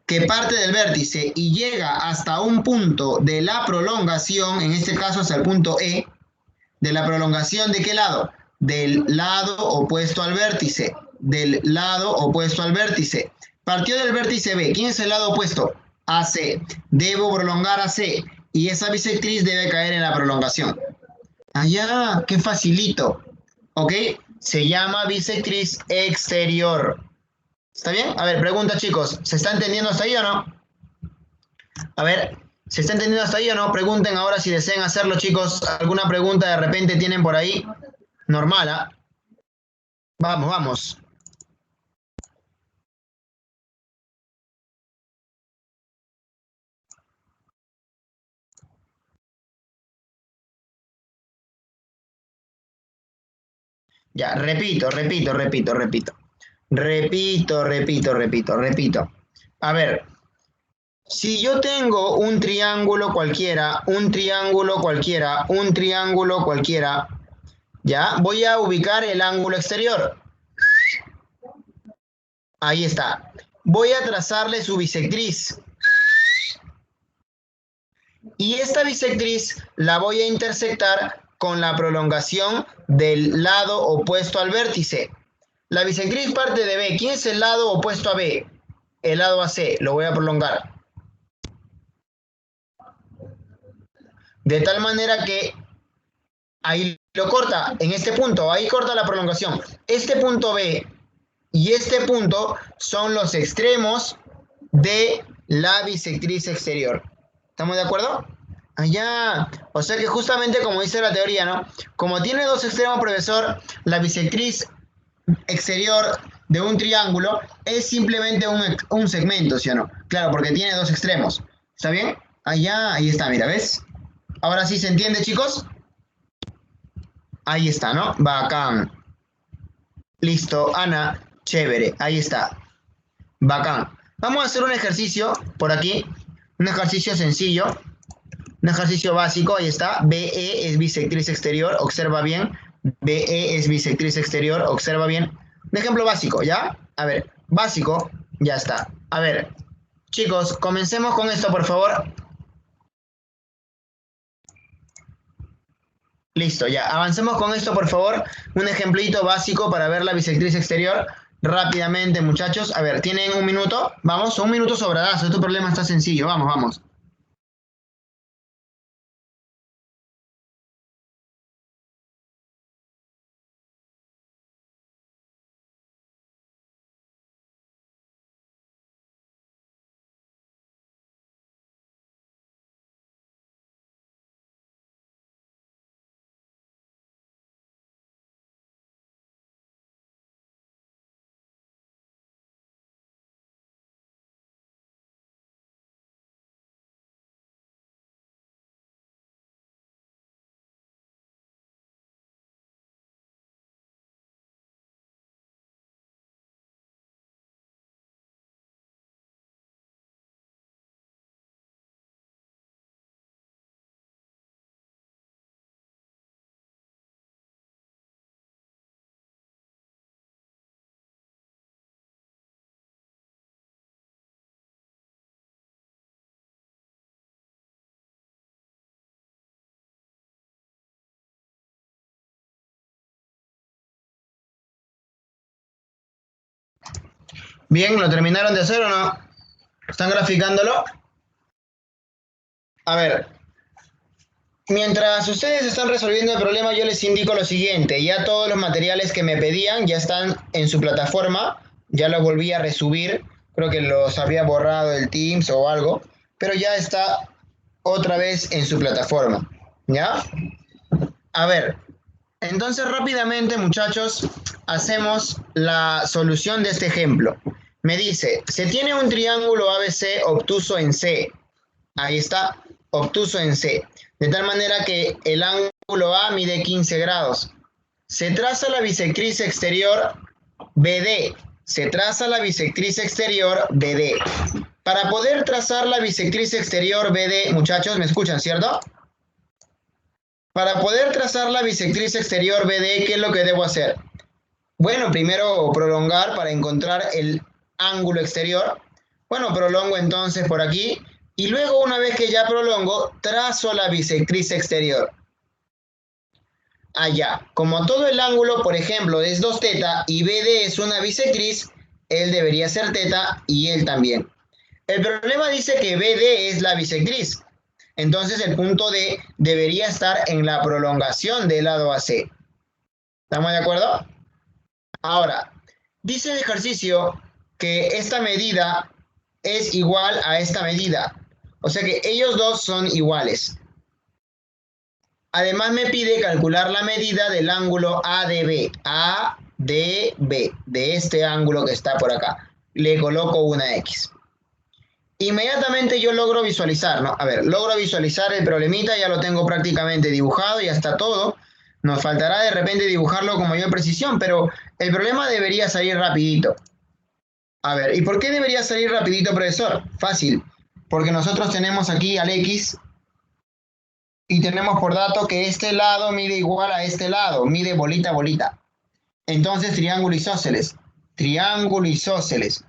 que parte del vértice y llega hasta un punto de la prolongación, en este caso hasta el punto E, de la prolongación ¿de qué lado? Del lado opuesto al vértice. Del lado opuesto al vértice. Partió del vértice B. ¿Quién es el lado opuesto? AC. Debo prolongar AC. Y esa bisectriz debe caer en la prolongación. Allá, qué facilito. ¿Ok? Se llama bisectriz exterior. ¿Está bien? A ver, pregunta chicos, ¿se está entendiendo hasta ahí o no? A ver, ¿se está entendiendo hasta ahí o no? Pregunten ahora si desean hacerlo chicos. ¿Alguna pregunta de repente tienen por ahí? Normal, ¿ah? Vamos, vamos. Ya, repito. A ver, si yo tengo un triángulo cualquiera, ya, voy a ubicar el ángulo exterior. Ahí está. Voy a trazarle su bisectriz. Y esta bisectriz la voy a intersectar con la prolongación del lado opuesto al vértice. La bisectriz parte de B. ¿Quién es el lado opuesto a B? El lado AC. Lo voy a prolongar. De tal manera que ahí lo corta, en este punto, ahí corta la prolongación. Este punto B y este punto son los extremos de la bisectriz exterior. ¿Estamos de acuerdo? Allá, o sea que justamente como dice la teoría, ¿no? Como tiene dos extremos, profesor, la bisectriz exterior de un triángulo es simplemente un segmento, ¿sí o no? Claro, porque tiene dos extremos. ¿Está bien? Allá, ahí está, mira, ¿ves? Ahora sí se entiende, chicos. Ahí está, ¿no? Bacán. Listo, Ana, chévere, ahí está. Bacán. Vamos a hacer un ejercicio por aquí, un ejercicio sencillo, un ejercicio básico, ahí está. BE es bisectriz exterior, observa bien. BE es bisectriz exterior, observa bien. Un ejemplo básico, ¿ya? A ver, básico, ya está. A ver, chicos, comencemos con esto, por favor. Listo, ya. Avancemos con esto, por favor. Un ejemplito básico para ver la bisectriz exterior. Rápidamente, muchachos. A ver, ¿tienen un minuto? Vamos, un minuto sobradazo. Este problema está sencillo. Vamos, vamos. Bien, ¿lo terminaron de hacer o no? ¿Están graficándolo? A ver, mientras ustedes están resolviendo el problema, yo les indico lo siguiente. Ya todos los materiales que me pedían ya están en su plataforma. Ya los volví a resubir. Creo que los había borrado el Teams o algo. Pero ya está otra vez en su plataforma. ¿Ya? A ver, entonces rápidamente, muchachos, hacemos la solución de este ejemplo. Me dice, se tiene un triángulo ABC obtuso en C. Ahí está, obtuso en C. De tal manera que el ángulo A mide 15 grados. Se traza la bisectriz exterior BD. Se traza la bisectriz exterior BD. Para poder trazar la bisectriz exterior BD, muchachos, ¿me escuchan, cierto? Para poder trazar la bisectriz exterior BD, ¿qué es lo que debo hacer? Bueno, primero prolongar para encontrar el ángulo exterior. Bueno, prolongo entonces por aquí. Y luego, una vez que ya prolongo, trazo la bisectriz exterior. Allá. Como todo el ángulo, por ejemplo, es 2 teta y BD es una bisectriz, él debería ser teta y él también. El problema dice que BD es la bisectriz. Entonces el punto D debería estar en la prolongación del lado AC. ¿Estamos de acuerdo? Ahora, dice el ejercicio que esta medida es igual a esta medida. O sea que ellos dos son iguales. Además me pide calcular la medida del ángulo ADB. ADB, de este ángulo que está por acá. Le coloco una X. Inmediatamente yo logro visualizar, ¿no? A ver, logro visualizar el problemita, ya lo tengo prácticamente dibujado, ya está todo. Nos faltará de repente dibujarlo con mayor precisión, pero el problema debería salir rapidito. A ver, ¿y por qué debería salir rapidito, profesor? Fácil, porque nosotros tenemos aquí al X y tenemos por dato que este lado mide igual a este lado, mide bolita, bolita. Entonces, triángulo isósceles, triángulo isósceles,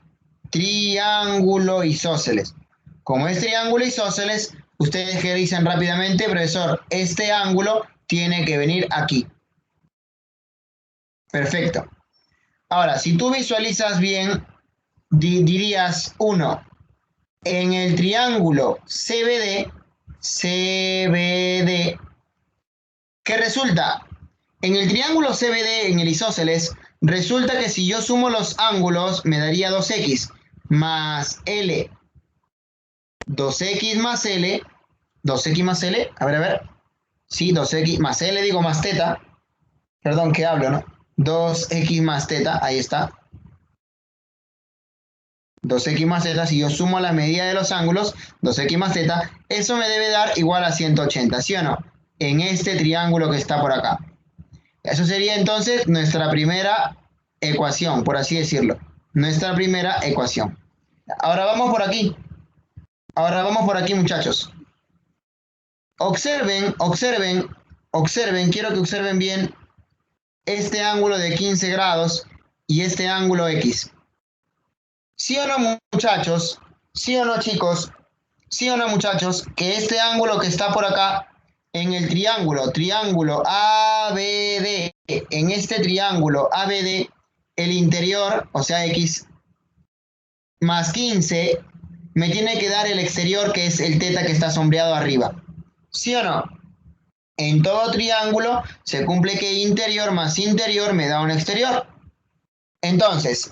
triángulo isósceles. Como es triángulo isósceles, ustedes que dicen rápidamente, profesor, este ángulo tiene que venir aquí. Perfecto. Ahora, si tú visualizas bien, dirías 1. En el triángulo CBD, ¿qué resulta? En el triángulo CBD, en el isósceles, resulta que si yo sumo los ángulos, me daría 2x más L. 2x más L. 2x más L. A ver. Sí, 2x más L, digo más teta. Perdón, ¿qué hablo, no? 2x más teta, ahí está. 2x más teta, si yo sumo la medida de los ángulos, 2x más teta, eso me debe dar igual a 180, ¿sí o no? En este triángulo que está por acá. Eso sería entonces nuestra primera ecuación, por así decirlo. Nuestra primera ecuación. Ahora vamos por aquí. Ahora vamos por aquí, muchachos. Observen, quiero que observen bien este ángulo de 15 grados y este ángulo X. ¿Sí o no, muchachos? ¿Sí o no, chicos? ¿Sí o no, muchachos? Que este ángulo que está por acá en el triángulo ABD, en este triángulo ABD, el interior, o sea, X, más 15, me tiene que dar el exterior, que es el teta que está sombreado arriba. ¿Sí o no? En todo triángulo se cumple que interior más interior me da un exterior. Entonces,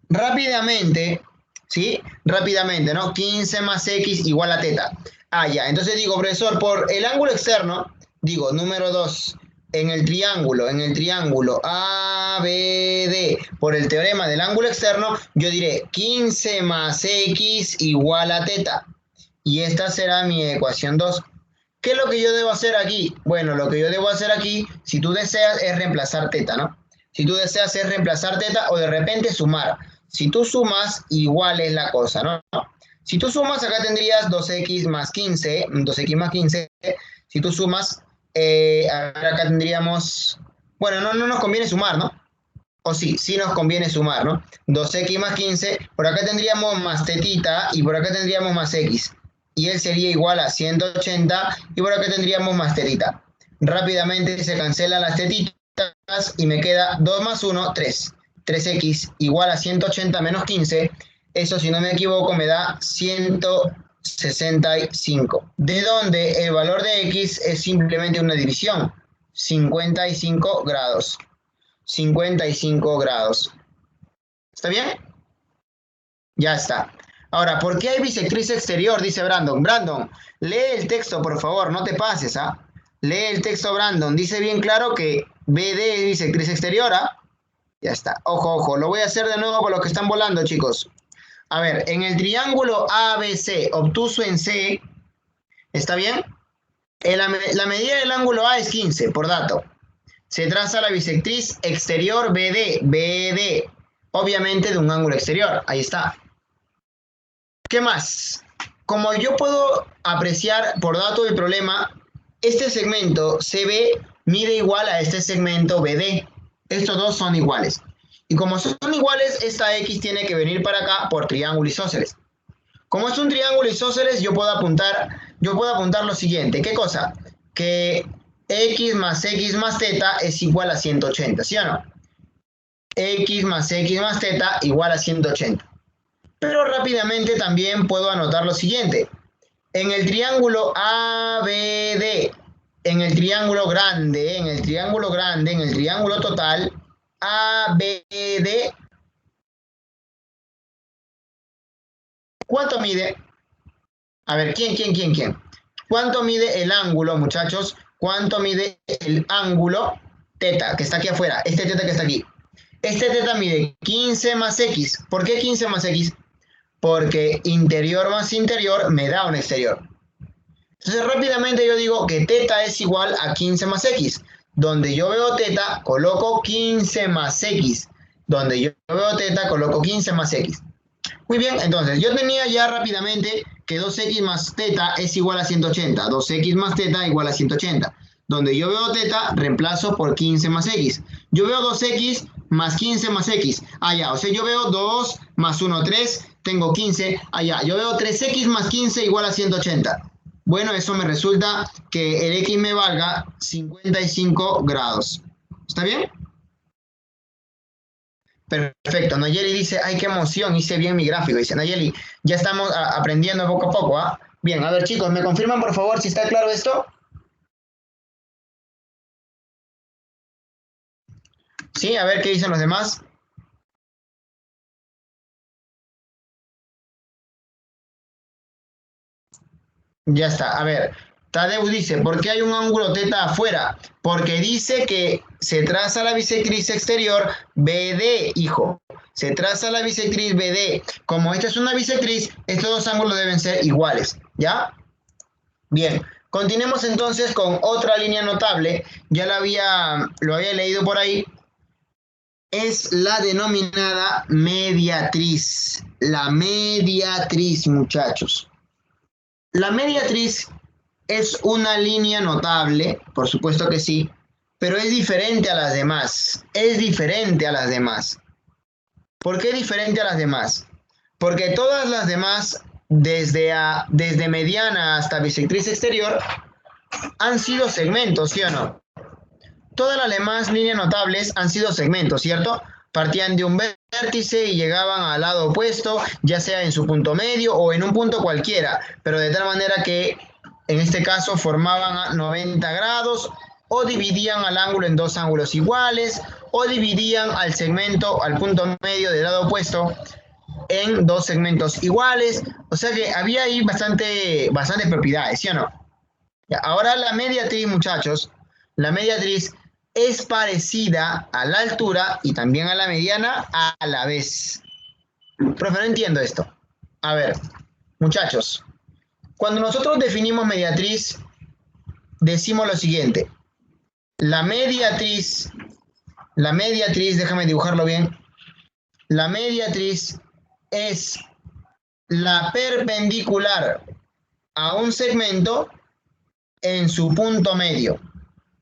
rápidamente, ¿sí? Rápidamente, ¿no? 15 más X igual a teta. Ah, ya. Entonces digo, profesor, por el ángulo externo, digo, número 2, en el triángulo ABD, por el teorema del ángulo externo, yo diré 15 más X igual a teta. Y esta será mi ecuación 2. ¿Qué es lo que yo debo hacer aquí? Bueno, lo que yo debo hacer aquí, si tú deseas, es reemplazar teta, ¿no? Si tú deseas es reemplazar teta o de repente sumar. Si tú sumas, igual es la cosa, ¿no? Si tú sumas, acá tendrías 2x más 15, 2x más 15. Si tú sumas, acá tendríamos... Bueno, no nos conviene sumar, ¿no? O sí nos conviene sumar, ¿no? 2x más 15, por acá tendríamos más tetita y por acá tendríamos más x. Y él sería igual a 180 y por acá tendríamos más tetita. Rápidamente se cancelan las tetitas y me queda 2 más 1, 3. 3x igual a 180 menos 15, eso si no me equivoco me da 165, de donde el valor de x es simplemente una división, 55 grados. 55 grados. ¿Está bien? Ya está. Ahora, ¿por qué hay bisectriz exterior? Dice Brandon. Brandon, lee el texto, por favor, no te pases, ¿ah? Lee el texto, Brandon. Dice bien claro que BD es bisectriz exterior, ¿ah? Ya está. Ojo, ojo. Lo voy a hacer de nuevo por los que están volando, chicos. A ver, en el triángulo ABC, obtuso en C, ¿está bien? La medida del ángulo A es 15, por dato. Se traza la bisectriz exterior BD, obviamente de un ángulo exterior. Ahí está. ¿Qué más? Como yo puedo apreciar por dato del problema, este segmento CB mide igual a este segmento BD. Estos dos son iguales. Y como son iguales, esta X tiene que venir para acá por triángulo isósceles. Como es un triángulo isósceles, yo puedo apuntar lo siguiente. ¿Qué cosa? Que X más teta es igual a 180, ¿sí o no? X más teta igual a 180. Pero rápidamente también puedo anotar lo siguiente. En el triángulo ABD, en el triángulo grande, en el triángulo total, ABD, ¿cuánto mide? A ver, ¿quién? ¿Cuánto mide el ángulo, muchachos? ¿Cuánto mide el ángulo teta, que está aquí afuera? Este teta que está aquí. Este teta mide 15 más x. ¿Por qué 15 más x? Porque interior más interior me da un exterior. Entonces rápidamente yo digo que teta es igual a 15 más x. Donde yo veo teta, coloco 15 más x. Donde yo veo teta, coloco 15 más x. Muy bien, entonces yo tenía ya rápidamente que 2x más teta es igual a 180. 2x más teta igual a 180. Donde yo veo teta, reemplazo por 15 más x. Yo veo 2x más 15 más x. Allá, o sea, yo veo 2 más 1, 3, tengo 15. Allá, yo veo 3x más 15 igual a 180. Bueno, eso me resulta que el x me valga 55 grados. ¿Está bien? Perfecto. Nayeli dice, ay, qué emoción, hice bien mi gráfico. Dice Nayeli, ya estamos aprendiendo poco a poco, ¿ah? Bien, a ver, chicos, ¿me confirman, por favor, si está claro esto? Sí, a ver qué dicen los demás. Ya está, a ver. Tadeu dice, ¿por qué hay un ángulo teta afuera? Porque dice que se traza la bisectriz exterior BD, hijo. Se traza la bisectriz BD. Como esta es una bisectriz, estos dos ángulos deben ser iguales, ¿ya? Bien, continuemos entonces con otra línea notable. Ya lo había leído por ahí. Es la denominada mediatriz. La mediatriz, muchachos. La mediatriz es una línea notable, por supuesto que sí, pero es diferente a las demás. Es diferente a las demás. ¿Por qué diferente a las demás? Porque todas las demás, desde mediana hasta bisectriz exterior, han sido segmentos, ¿sí o no? Todas las demás líneas notables han sido segmentos, ¿cierto? Partían de un vértice y llegaban al lado opuesto, ya sea en su punto medio o en un punto cualquiera, pero de tal manera que en este caso formaban 90 grados o dividían al ángulo en dos ángulos iguales o dividían al segmento, al punto medio del lado opuesto en dos segmentos iguales. O sea que había ahí bastante propiedades, ¿sí o no? Ahora la mediatriz, muchachos, la mediatriz es parecida a la altura y también a la mediana a la vez. Profe, no entiendo esto. A ver, muchachos, cuando nosotros definimos mediatriz, decimos lo siguiente. La mediatriz, déjame dibujarlo bien. La mediatriz es la perpendicular a un segmento en su punto medio.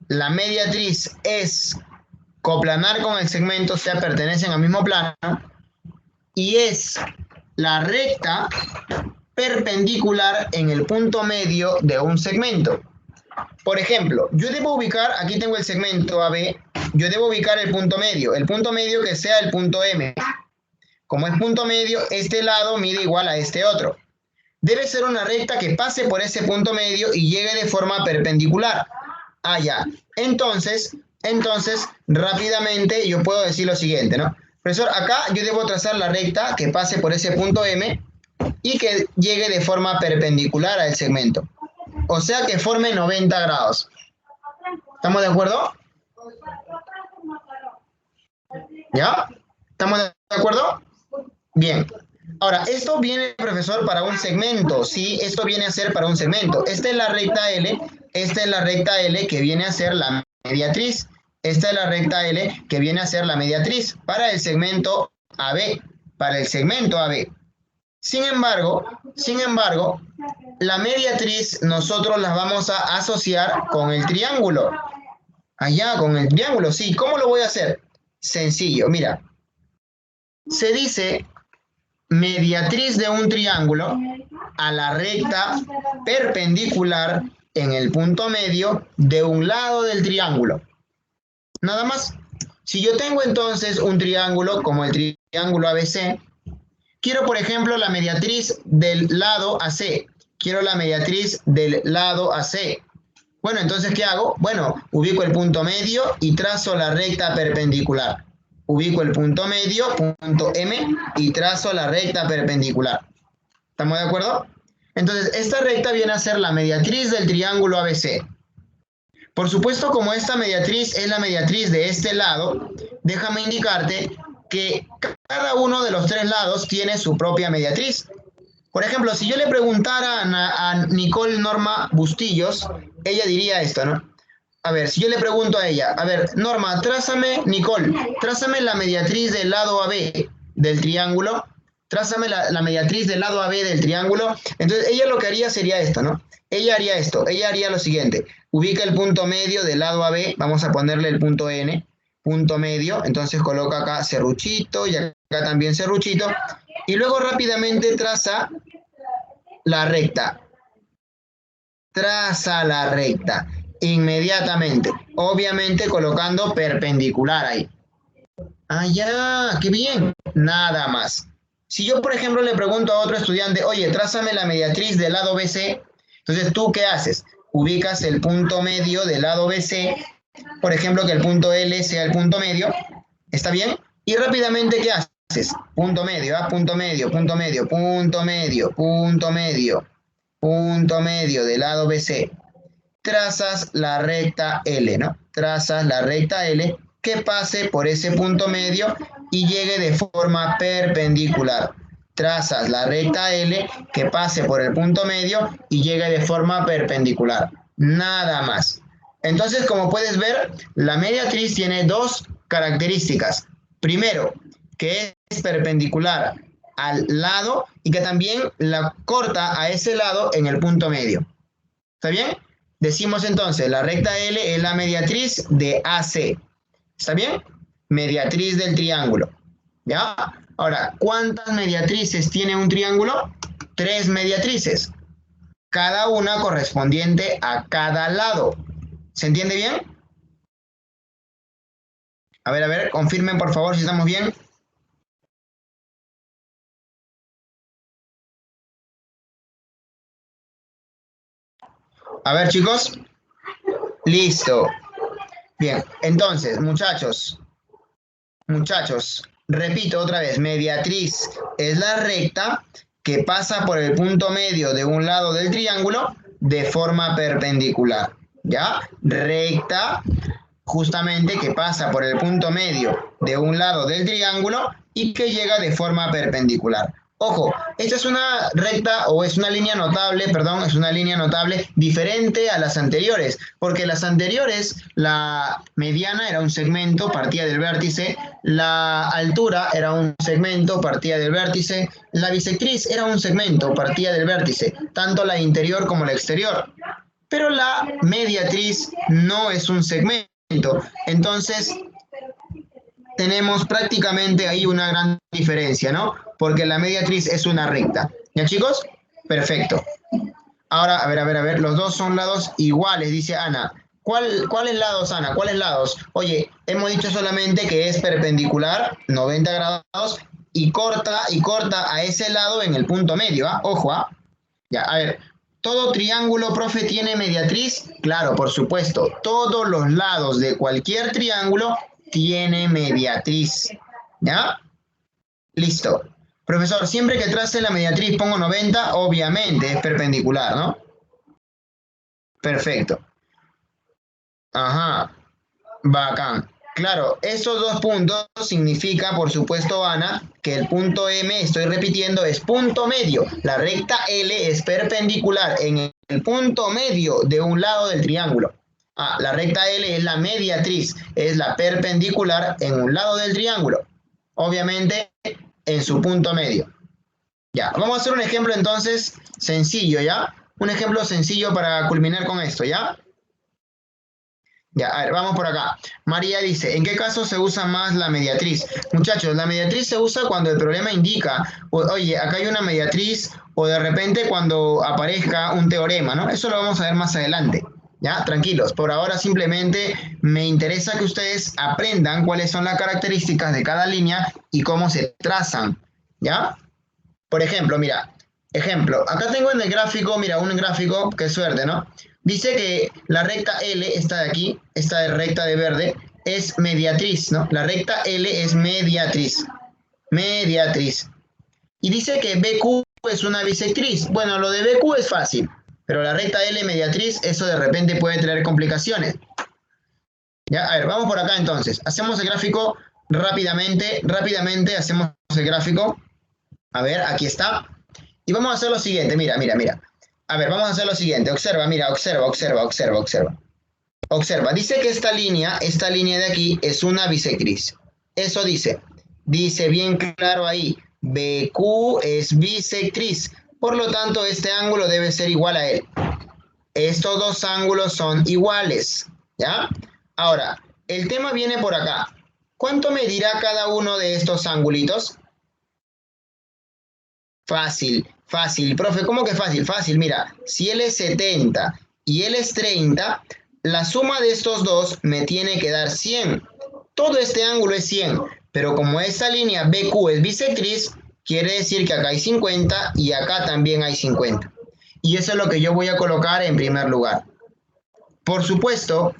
La mediatriz es coplanar con el segmento, o sea, pertenecen al mismo plano, y es la recta perpendicular en el punto medio de un segmento. Por ejemplo, yo debo ubicar, aquí tengo el segmento AB, yo debo ubicar el punto medio que sea el punto M. Como es punto medio, este lado mide igual a este otro. Debe ser una recta que pase por ese punto medio y llegue de forma perpendicular. Ah, ya. Entonces, rápidamente yo puedo decir lo siguiente, ¿no? Profesor, acá yo debo trazar la recta que pase por ese punto M y que llegue de forma perpendicular al segmento. O sea que forme 90 grados. ¿Estamos de acuerdo? ¿Ya? ¿Estamos de acuerdo? Bien. Ahora, esto viene, profesor, para un segmento, ¿sí? Esto viene a ser para un segmento. Esta es la recta L, esta es la recta L que viene a ser la mediatriz. Esta es la recta L que viene a ser la mediatriz para el segmento AB, para el segmento AB. Sin embargo, la mediatriz nosotros la vamos a asociar con el triángulo. Allá, con el triángulo, sí. ¿Cómo lo voy a hacer? Sencillo, mira. Se dice mediatriz de un triángulo a la recta perpendicular en el punto medio de un lado del triángulo. Nada más. Si yo tengo entonces un triángulo como el triángulo ABC, quiero, por ejemplo, la mediatriz del lado AC. Quiero la mediatriz del lado AC. Bueno, entonces, ¿qué hago? Bueno, ubico el punto medio y trazo la recta perpendicular. Ubico el punto medio, punto M, y trazo la recta perpendicular. ¿Estamos de acuerdo? Entonces, esta recta viene a ser la mediatriz del triángulo ABC. Por supuesto, como esta mediatriz es la mediatriz de este lado, déjame indicarte que cada uno de los tres lados tiene su propia mediatriz. Por ejemplo, si yo le preguntara a Nicole Norma Bustillos, ella diría esto, ¿no? A ver, si yo le pregunto a ella, a ver, Norma, Nicole, trázame la mediatriz del lado AB del triángulo, trázame la mediatriz del lado AB del triángulo. Entonces, ella lo que haría sería esto, ¿no? Ella haría esto, ella haría lo siguiente, ubica el punto medio del lado AB, vamos a ponerle el punto N, punto medio, entonces coloca acá serruchito y acá también serruchito, y luego rápidamente traza la recta. Traza la recta inmediatamente, obviamente colocando perpendicular ahí. Ah, ya, qué bien, nada más. Si yo, por ejemplo, le pregunto a otro estudiante, oye, trázame la mediatriz del lado BC, entonces, ¿tú qué haces? Ubicas el punto medio del lado BC, por ejemplo, que el punto L sea el punto medio, ¿está bien? Y rápidamente, ¿qué haces? Punto medio, punto medio, punto medio, punto medio, punto medio, punto medio del lado BC. Trazas la recta L, ¿no? Trazas la recta L que pase por ese punto medio y llegue de forma perpendicular. Trazas la recta L que pase por el punto medio y llegue de forma perpendicular. Nada más. Entonces, como puedes ver, la mediatriz tiene dos características. Primero, que es perpendicular al lado y que también la corta a ese lado en el punto medio. ¿Está bien? Decimos entonces, la recta L es la mediatriz de AC. ¿Está bien? Mediatriz del triángulo. ¿Ya? Ahora, ¿cuántas mediatrices tiene un triángulo? 3 mediatrices. Cada una correspondiente a cada lado. ¿Se entiende bien? A ver, confirmen por favor si estamos bien. A ver, chicos. Listo. Bien, entonces, muchachos, repito otra vez, mediatriz es la recta que pasa por el punto medio de un lado del triángulo de forma perpendicular, ¿ya? Recta justamente que pasa por el punto medio de un lado del triángulo y que llega de forma perpendicular. Ojo, esta es una recta o es una línea notable, perdón, es una línea notable diferente a las anteriores, porque las anteriores, la mediana era un segmento, partía del vértice, la altura era un segmento, partía del vértice, la bisectriz era un segmento, partía del vértice, tanto la interior como la exterior. Pero la mediatriz no es un segmento, entonces tenemos prácticamente ahí una gran diferencia, ¿no? Porque la mediatriz es una recta. ¿Ya, chicos? Perfecto. Ahora, a ver, los dos son lados iguales, dice Ana. ¿Cuáles lados, Ana? ¿Cuáles lados? Oye, hemos dicho solamente que es perpendicular, 90 grados, y corta a ese lado en el punto medio, ¿ah? Ojo, ¿ah? Ya, a ver, ¿todo triángulo, profe, tiene mediatriz? Claro, por supuesto. Todos los lados de cualquier triángulo tiene mediatriz. ¿Ya? Listo. Profesor, siempre que trace la mediatriz pongo 90, obviamente es perpendicular, ¿no? Perfecto. Ajá, bacán. Claro, esos dos puntos significa, por supuesto, Ana, que el punto M, estoy repitiendo, es punto medio. La recta L es perpendicular en el punto medio de un lado del triángulo. Ah, la recta L es la mediatriz, es la perpendicular en un lado del triángulo. Obviamente, en su punto medio. Ya, vamos a hacer un ejemplo entonces sencillo, ¿ya? Un ejemplo sencillo para culminar con esto, ¿ya? Ya, a ver, vamos por acá. María dice, ¿en qué caso se usa más la mediatriz? Muchachos, la mediatriz se usa cuando el problema indica, oye, acá hay una mediatriz, o de repente cuando aparezca un teorema, ¿no? Eso lo vamos a ver más adelante. Ya, tranquilos. Por ahora simplemente me interesa que ustedes aprendan cuáles son las características de cada línea y cómo se trazan. ¿Ya? Por ejemplo, mira, ejemplo, acá tengo en el gráfico, mira, un gráfico, qué suerte, ¿no? Dice que la recta L, esta de aquí, esta de recta de verde, es mediatriz, ¿no? La recta L es mediatriz, mediatriz. Y dice que BQ es una bisectriz. Bueno, lo de BQ es fácil, pero la recta L mediatriz, eso de repente puede traer complicaciones. Ya, a ver, vamos por acá entonces. Hacemos el gráfico rápidamente hacemos el gráfico. A ver, aquí está. Y vamos a hacer lo siguiente, mira. A ver, vamos a hacer lo siguiente. Observa, mira, observa. Observa, dice que esta línea de aquí es una bisectriz. Eso dice. Dice bien claro ahí. BQ es bisectriz. Por lo tanto, este ángulo debe ser igual a él. Estos dos ángulos son iguales. ¿Ya? Ahora, el tema viene por acá. ¿Cuánto medirá cada uno de estos angulitos? Fácil. Profe, ¿cómo que fácil? Fácil, mira, si él es 70 y él es 30, la suma de estos dos me tiene que dar 100. Todo este ángulo es 100, pero como esta línea BQ es bisectriz, quiere decir que acá hay 50 y acá también hay 50. Y eso es lo que yo voy a colocar en primer lugar. Por supuesto,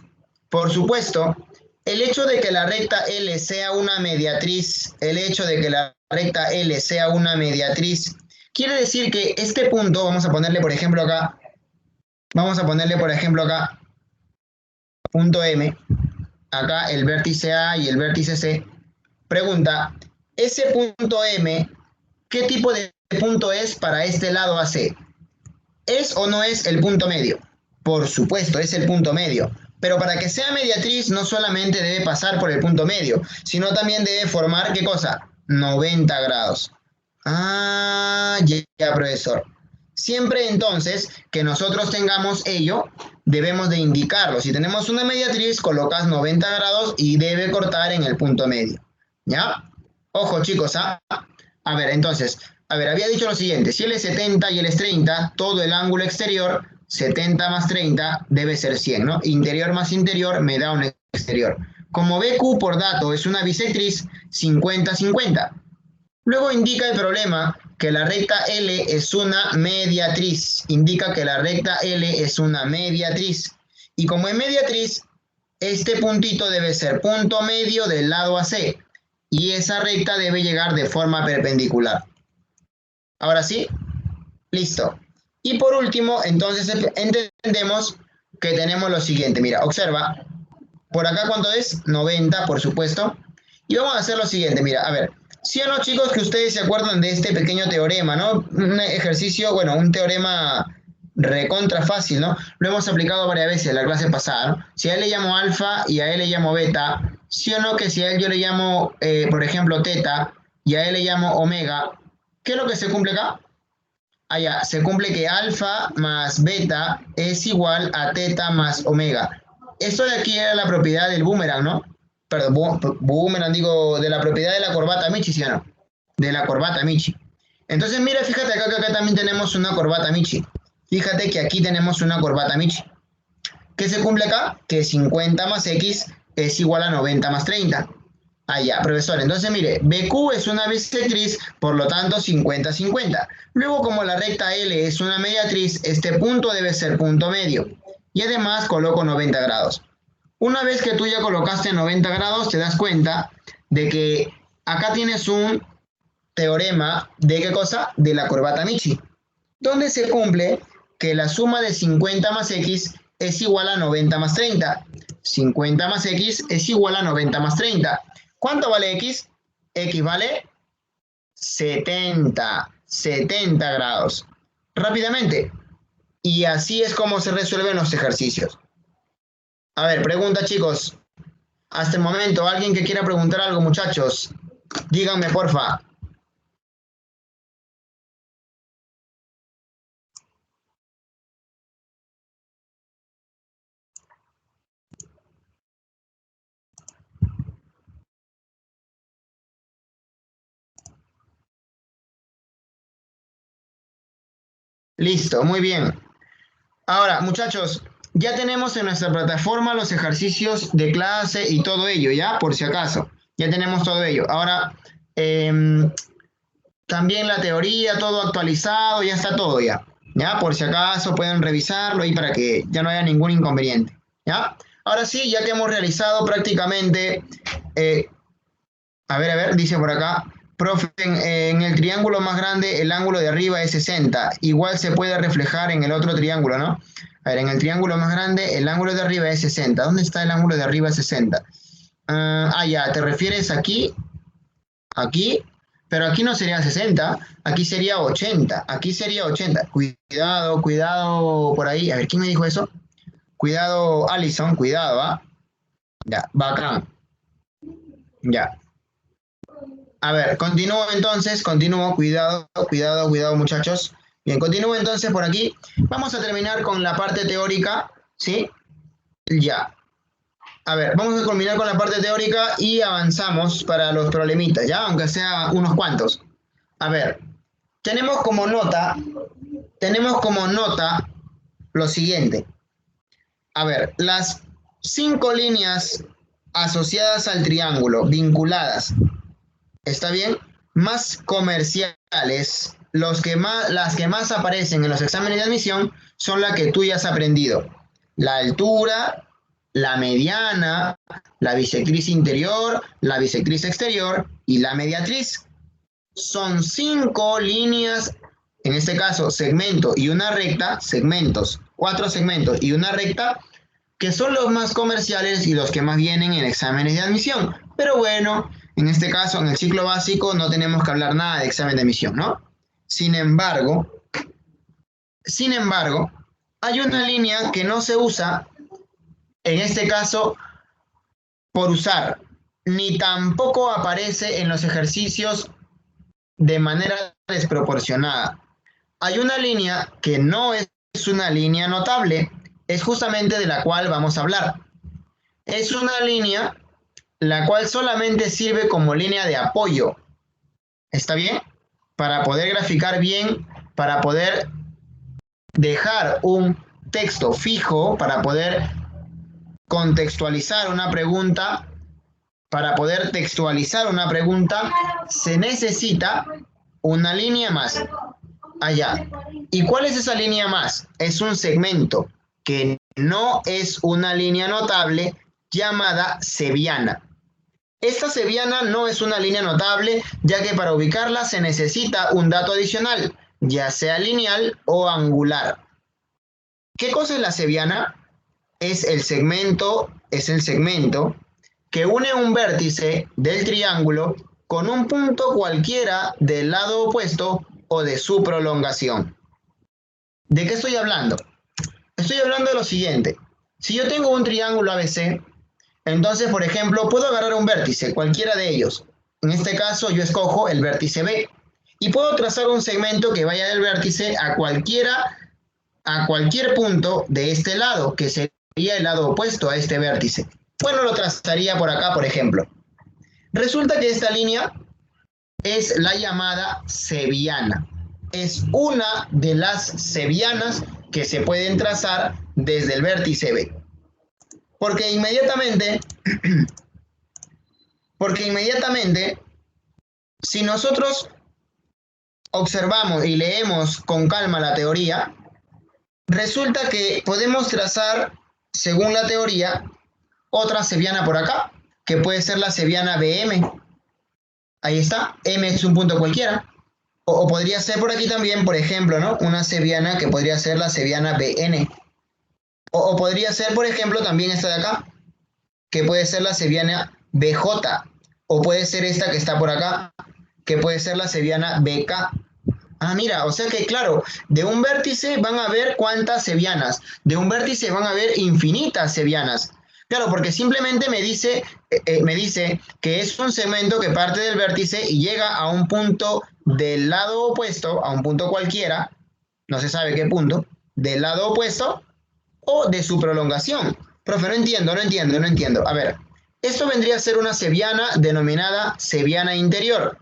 el hecho de que la recta L sea una mediatriz, quiere decir que este punto, vamos a ponerle por ejemplo acá, punto M, acá el vértice A y el vértice C. Pregunta, ese punto M, ¿qué tipo de punto es para este lado AC? ¿Es o no es el punto medio? Por supuesto, es el punto medio. Pero para que sea mediatriz no solamente debe pasar por el punto medio, sino también debe formar, ¿qué cosa? 90 grados. Ah, ya, profesor. Siempre entonces que nosotros tengamos ello, debemos de indicarlo. Si tenemos una mediatriz, colocas 90 grados y debe cortar en el punto medio. ¿Ya? Ojo, chicos, ¿ah? A ver, entonces, había dicho lo siguiente. Si él es 70 y él es 30, todo el ángulo exterior, 70 más 30, debe ser 100, ¿no? Interior más interior me da un exterior. Como BQ por dato es una bisectriz, 50-50. Luego indica el problema que la recta L es una mediatriz. Indica que la recta L es una mediatriz. Y como es mediatriz, este puntito debe ser punto medio del lado AC. Y esa recta debe llegar de forma perpendicular. Ahora sí, listo. Y por último, entonces entendemos que tenemos lo siguiente. Mira, observa. Por acá, ¿cuánto es? 90, por supuesto. Y vamos a hacer lo siguiente. Mira, a ver. ¿Sí o no, chicos, que ustedes se acuerdan de este pequeño teorema, ¿no? Un ejercicio, bueno, un teorema recontra fácil, ¿no? Lo hemos aplicado varias veces en la clase pasada, ¿no? Si a él le llamo alfa y a él le llamo beta, ¿sí o no que si a él yo le llamo, por ejemplo, teta y a él le llamo omega, ¿qué es lo que se cumple acá? Allá, se cumple que alfa más beta es igual a teta más omega. Esto de aquí era la propiedad del boomerang, ¿no? Perdón, boomerang, digo, de la propiedad de la corbata Michi, ¿sí o no? De la corbata Michi. Entonces, mira, fíjate acá que acá también tenemos una corbata Michi. Fíjate que aquí tenemos una corbata Michi. ¿Qué se cumple acá? Que 50 más X es igual a 90 más 30. Ah, ya, profesor. Entonces, mire, BQ es una bisectriz, por lo tanto, 50-50. Luego, como la recta L es una mediatriz, este punto debe ser punto medio. Y además, coloco 90 grados. Una vez que tú ya colocaste 90 grados, te das cuenta de que acá tienes un teorema de ¿qué cosa? De la curvata Michi, donde se cumple que la suma de 50 más X es igual a 90 más 30. 50 más X es igual a 90 más 30. ¿Cuánto vale X? X vale 70 grados. Rápidamente. Y así es como se resuelven los ejercicios. A ver, pregunta, chicos. Hasta el momento, alguien que quiera preguntar algo, muchachos. Díganme, porfa. Listo, muy bien. Ahora, muchachos, ya tenemos en nuestra plataforma los ejercicios de clase y todo ello, ¿ya? Por si acaso. Ya tenemos todo ello. Ahora, también la teoría, todo actualizado, ya está todo ya. ¿Ya? Por si acaso pueden revisarlo ahí para que ya no haya ningún inconveniente. ¿Ya? Ahora sí, ya que hemos realizado prácticamente, a ver, dice por acá, profe, en el triángulo más grande el ángulo de arriba es 60. Igual se puede reflejar en el otro triángulo, ¿no? A ver, en el triángulo más grande el ángulo de arriba es 60. ¿Dónde está el ángulo de arriba 60? Ya, ¿te refieres aquí? Aquí, pero aquí no sería 60, aquí sería 80, aquí sería 80. Cuidado, cuidado por ahí. A ver, ¿quién me dijo eso? Cuidado, Alison, cuidado, ¿ah? Ya, bacán. Ya. A ver, continúo entonces, continúo, cuidado, cuidado, cuidado, muchachos. Bien, continúo entonces por aquí. Vamos a terminar con la parte teórica, ¿sí? Ya. A ver, vamos a culminar con la parte teórica y avanzamos para los problemitas, ¿ya? Aunque sea unos cuantos. A ver, tenemos como nota lo siguiente. A ver, las 5 líneas asociadas al triángulo, vinculadas, ¿está bien? Más comerciales, las que más aparecen en los exámenes de admisión son las que tú ya has aprendido. La altura, la mediana, la bisectriz interior, la bisectriz exterior y la mediatriz. Son 5 líneas, en este caso segmento y una recta, segmentos, 4 segmentos y una recta, que son los más comerciales y los que más vienen en exámenes de admisión. Pero bueno, en este caso, en el ciclo básico, no tenemos que hablar nada de examen de admisión, ¿no? Sin embargo, hay una línea que no se usa, en este caso, por usar, ni tampoco aparece en los ejercicios de manera desproporcionada. Hay una línea que no es una línea notable, es justamente de la cual vamos a hablar. Es una línea la cual solamente sirve como línea de apoyo. ¿Está bien? Para poder graficar bien, para poder dejar un texto fijo, para poder contextualizar una pregunta, para poder textualizar una pregunta, se necesita una línea más. Allá. ¿Y cuál es esa línea más? Es un segmento que no es una línea notable llamada Ceviana. Esta Ceviana no es una línea notable, ya que para ubicarla se necesita un dato adicional, ya sea lineal o angular. ¿Qué cosa es la Ceviana? Es el segmento que une un vértice del triángulo con un punto cualquiera del lado opuesto o de su prolongación. ¿De qué estoy hablando? Estoy hablando de lo siguiente. Si yo tengo un triángulo ABC, entonces, por ejemplo, puedo agarrar un vértice, cualquiera de ellos. En este caso, yo escojo el vértice B. Y puedo trazar un segmento que vaya del vértice a cualquier punto de este lado, que sería el lado opuesto a este vértice. Bueno, lo trazaría por acá, por ejemplo. Resulta que esta línea es la llamada ceviana. Es una de las cevianas que se pueden trazar desde el vértice B. Porque inmediatamente, si nosotros observamos y leemos con calma la teoría, resulta que podemos trazar, según la teoría, otra seviana por acá, que puede ser la seviana BM. Ahí está, M es un punto cualquiera. O podría ser por aquí también, por ejemplo, ¿no? Una seviana que podría ser la seviana BN. O podría ser, por ejemplo, también esta de acá, que puede ser la seviana BJ. O puede ser esta que está por acá, que puede ser la seviana BK. Ah, mira, o sea que claro, de un vértice van a ver cuántas sevianas, de un vértice van a ver infinitas sevianas. Claro, porque simplemente me dice que es un segmento que parte del vértice y llega a un punto del lado opuesto, a un punto cualquiera, no se sabe qué punto, del lado opuesto o de su prolongación. Profe, no entiendo. A ver, esto vendría a ser una seviana denominada seviana interior.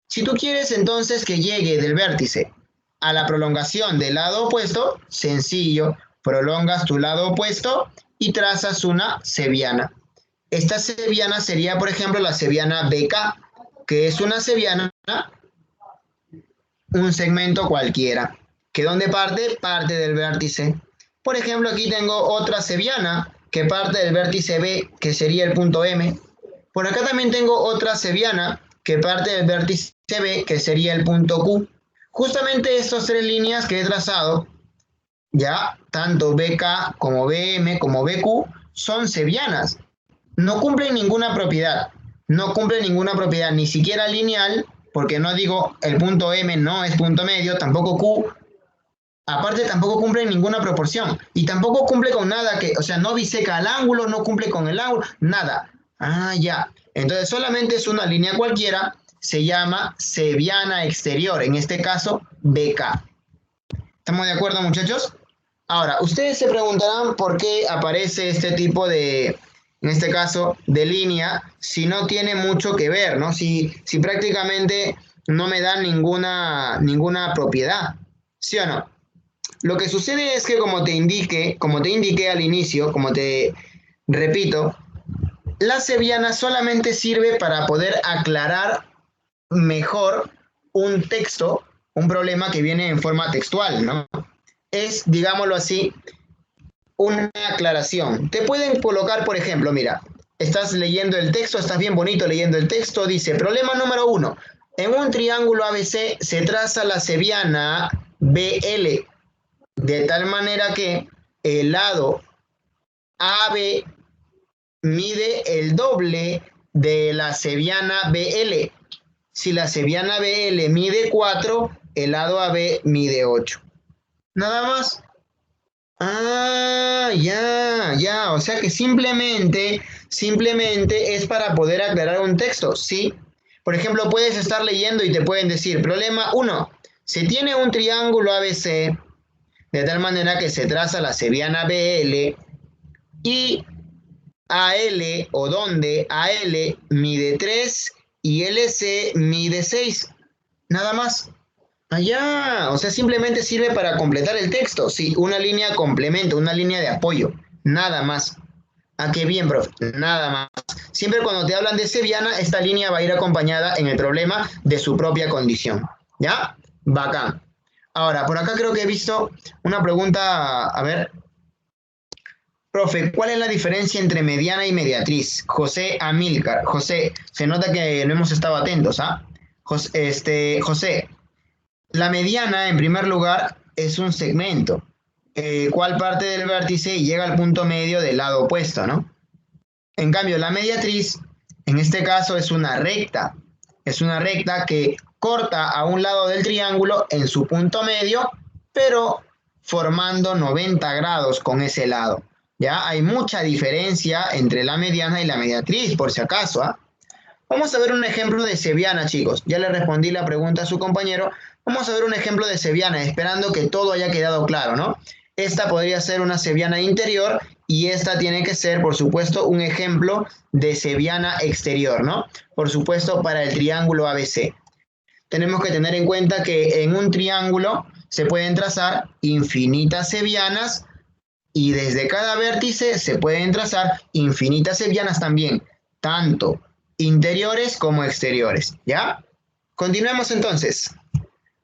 Si tú quieres entonces que llegue del vértice a la prolongación del lado opuesto, sencillo, prolongas tu lado opuesto y trazas una seviana. Esta seviana sería, por ejemplo, la seviana BK, que es una seviana, un segmento cualquiera. ¿Que dónde parte? Parte del vértice. Por ejemplo, aquí tengo otra seviana que parte del vértice B, que sería el punto M. Por acá también tengo otra seviana que parte del vértice B, que sería el punto Q. Justamente estas tres líneas que he trazado, ya, tanto BK como BM como BQ, son sevianas. No cumplen ninguna propiedad. No cumplen ninguna propiedad, ni siquiera lineal, porque no digo el punto M no es punto medio, tampoco Q. Aparte tampoco cumple ninguna proporción y tampoco cumple con nada que, o sea, no biseca al ángulo, no cumple con el ángulo, nada. Ah, ya. Entonces solamente es una línea cualquiera, se llama seviana exterior, en este caso BK. ¿Estamos de acuerdo, muchachos? Ahora, ustedes se preguntarán por qué aparece este tipo de, en este caso, de línea, si no tiene mucho que ver, ¿no? Si prácticamente no me dan ninguna propiedad, ¿sí o no? Lo que sucede es que como te indiqué al inicio, como te repito, la seviana solamente sirve para poder aclarar mejor un texto, un problema que viene en forma textual, ¿no? Es, digámoslo así, una aclaración. Te pueden colocar, por ejemplo, mira, estás leyendo el texto, estás bien bonito leyendo el texto, dice, problema número 1. En un triángulo ABC se traza la seviana BL, de tal manera que el lado AB mide el doble de la seviana BL. Si la seviana BL mide 4, el lado AB mide 8. Nada más. Ah, ya. O sea que simplemente es para poder aclarar un texto, ¿sí? Por ejemplo, puedes estar leyendo y te pueden decir, problema 1. Se tiene un triángulo ABC de tal manera que se traza la seviana BL y AL o donde AL mide 3 y LC mide 6. Nada más. Allá, o sea, simplemente sirve para completar el texto. Sí, una línea complemento, una línea de apoyo. Nada más. ¿A qué bien, profe? Nada más. Siempre cuando te hablan de seviana, esta línea va a ir acompañada en el problema de su propia condición. ¿Ya? Bacán. Ahora, por acá creo que he visto una pregunta, a ver. Profe, ¿cuál es la diferencia entre mediana y mediatriz? José Amílcar. José, se nota que no hemos estado atentos, ¿ah? José, la mediana, en primer lugar, es un segmento, cual parte del vértice y llega al punto medio del lado opuesto, ¿no? En cambio, la mediatriz, en este caso, es una recta. Es una recta que corta a un lado del triángulo en su punto medio, pero formando 90 grados con ese lado. ¿Ya? Hay mucha diferencia entre la mediana y la mediatriz, por si acaso, ¿ah? Vamos a ver un ejemplo de seviana, chicos. Ya le respondí la pregunta a su compañero. Vamos a ver un ejemplo de seviana, esperando que todo haya quedado claro, ¿no? Esta podría ser una seviana interior y esta tiene que ser, por supuesto, un ejemplo de seviana exterior, ¿no? Por supuesto, para el triángulo ABC. Tenemos que tener en cuenta que en un triángulo se pueden trazar infinitas sevianas Y desde cada vértice se pueden trazar infinitas sevianas también, tanto interiores como exteriores, ¿ya? Continuemos entonces.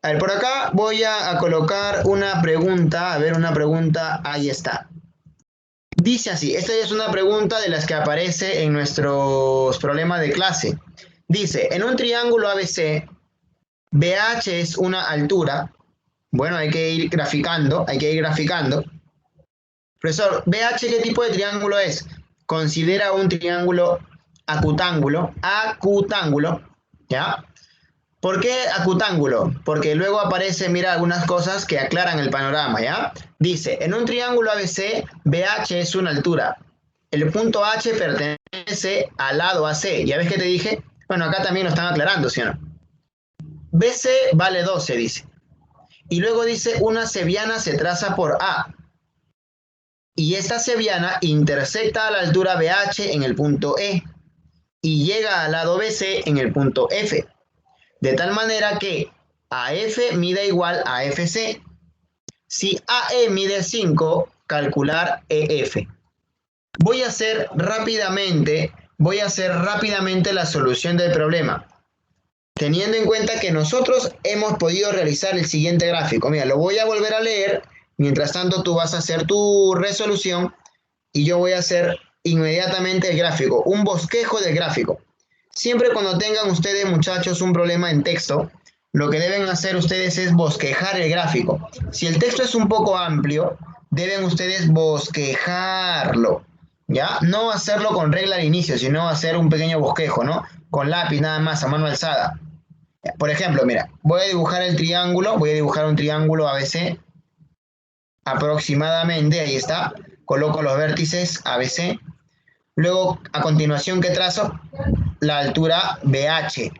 A ver, por acá voy a colocar una pregunta, a ver, una pregunta, ahí está. Dice así, esta es una pregunta de las que aparece en nuestros problemas de clase. Dice, en un triángulo ABC, BH es una altura. Bueno, hay que ir graficando, Profesor, BH, ¿qué tipo de triángulo es? Considera un triángulo acutángulo, ¿ya? ¿Por qué acutángulo? Porque luego aparece, mira, algunas cosas que aclaran el panorama, ¿ya? Dice, en un triángulo ABC, BH es una altura. El punto H pertenece al lado AC. ¿Ya ves que te dije? Bueno, acá también lo están aclarando, ¿sí o no? BC vale 12, dice. Y luego dice, una seviana se traza por A. Y esta seviana intersecta a la altura BH en el punto E. Y llega al lado BC en el punto F. De tal manera que AF mide igual a FC. Si AE mide 5, calcular EF. Voy a hacer rápidamente la solución del problema. Teniendo en cuenta que nosotros hemos podido realizar el siguiente gráfico. Mira, lo voy a volver a leer. Mientras tanto, tú vas a hacer tu resolución y yo voy a hacer inmediatamente el gráfico, un bosquejo del gráfico. Siempre cuando tengan ustedes, muchachos, un problema en texto, lo que deben hacer ustedes es bosquejar el gráfico. Si el texto es un poco amplio, deben ustedes bosquejarlo, ¿ya? No hacerlo con regla al inicio, sino hacer un pequeño bosquejo, ¿no? Con lápiz nada más, a mano alzada. Por ejemplo, mira, voy a dibujar el triángulo, voy a dibujar un triángulo ABC, aproximadamente, ahí está. Coloco los vértices ABC. Luego, a continuación, ¿qué trazo? La altura BH,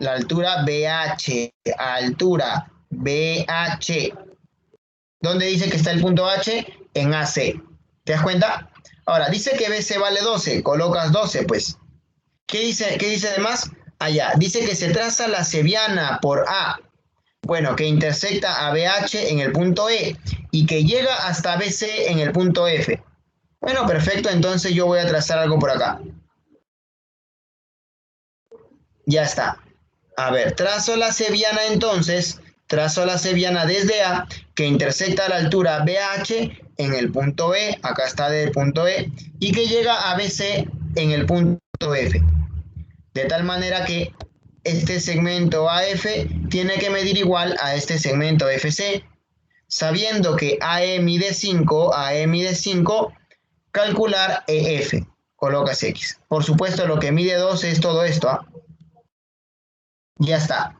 altura BH. ¿Dónde dice que está el punto H? En AC. ¿Te das cuenta? Ahora, dice que BC vale 12, colocas 12, pues. ¿Qué dice además? Allá, dice que se traza la seviana por A. Bueno, que intersecta a BH en el punto E y que llega hasta BC en el punto F. Bueno, perfecto, entonces yo voy a trazar algo por acá. Ya está. A ver, trazo la seviana entonces, trazo la seviana desde A, que intersecta a la altura BH en el punto E, acá está del punto E, y que llega a BC en el punto F. De tal manera que este segmento AF tiene que medir igual a este segmento FC. Sabiendo que AE mide 5, calcular EF. Colocas X. Por supuesto, lo que mide 12 es todo esto, ¿ah? Ya está.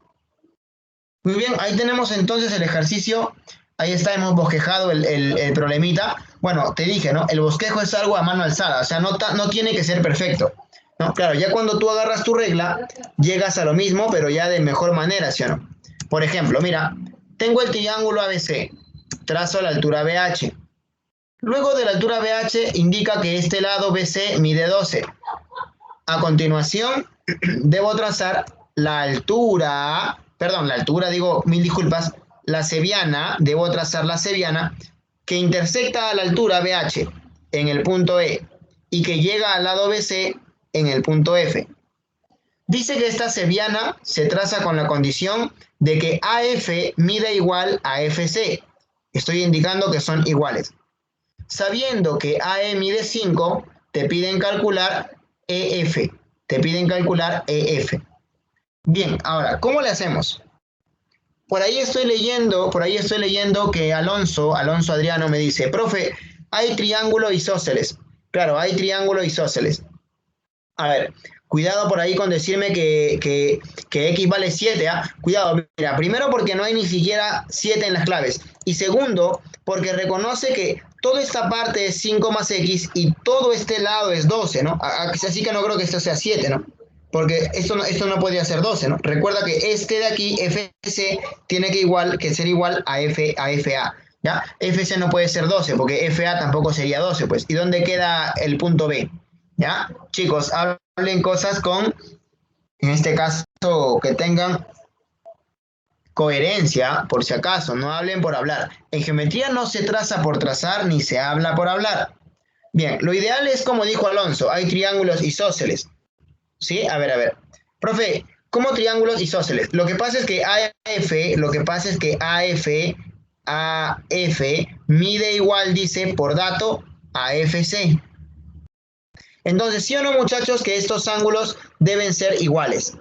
Muy bien, ahí tenemos entonces el ejercicio. Ahí está, hemos bosquejado el problemita. Bueno, te dije, ¿no? El bosquejo es algo a mano alzada, o sea, no tiene que ser perfecto. No, claro, ya cuando tú agarras tu regla, llegas a lo mismo, pero ya de mejor manera, ¿sí o no? Por ejemplo, mira, tengo el triángulo ABC, trazo la altura BH. Luego de la altura BH indica que este lado BC mide 12. A continuación, debo trazar la altura, la seviana, debo trazar la seviana que intersecta a la altura BH en el punto E y que llega al lado BC en el punto F. Dice que esta seviana se traza con la condición de que AF mide igual a FC. Estoy indicando que son iguales. Sabiendo que AE mide 5, te piden calcular EF. Bien, ahora, ¿cómo le hacemos? Por ahí estoy leyendo que Alonso Adriano me dice, profe, hay triángulo isósceles. Claro, hay triángulo isósceles. A ver, cuidado por ahí con decirme que X vale 7, ¿ah? Cuidado, mira, primero porque no hay ni siquiera 7 en las claves. Y segundo, porque reconoce que toda esta parte es 5 más X y todo este lado es 12, ¿no? Así que no creo que esto sea 7, ¿no? Porque esto no podría ser 12, ¿no? Recuerda que este de aquí, FC, tiene que ser igual a FA, ¿ya? FC no puede ser 12, porque FA tampoco sería 12, pues. ¿Y dónde queda el punto B? ¿Ya? Chicos, hablen cosas en este caso, que tengan coherencia, por si acaso, no hablen por hablar. En geometría no se traza por trazar, ni se habla por hablar. Bien, lo ideal es como dijo Alonso, hay triángulos isósceles. ¿Sí? A ver. Profe, ¿cómo triángulos isósceles? Lo que pasa es que AF mide igual, dice, por dato, a FC. Entonces, ¿sí o no, muchachos, que estos ángulos deben ser iguales?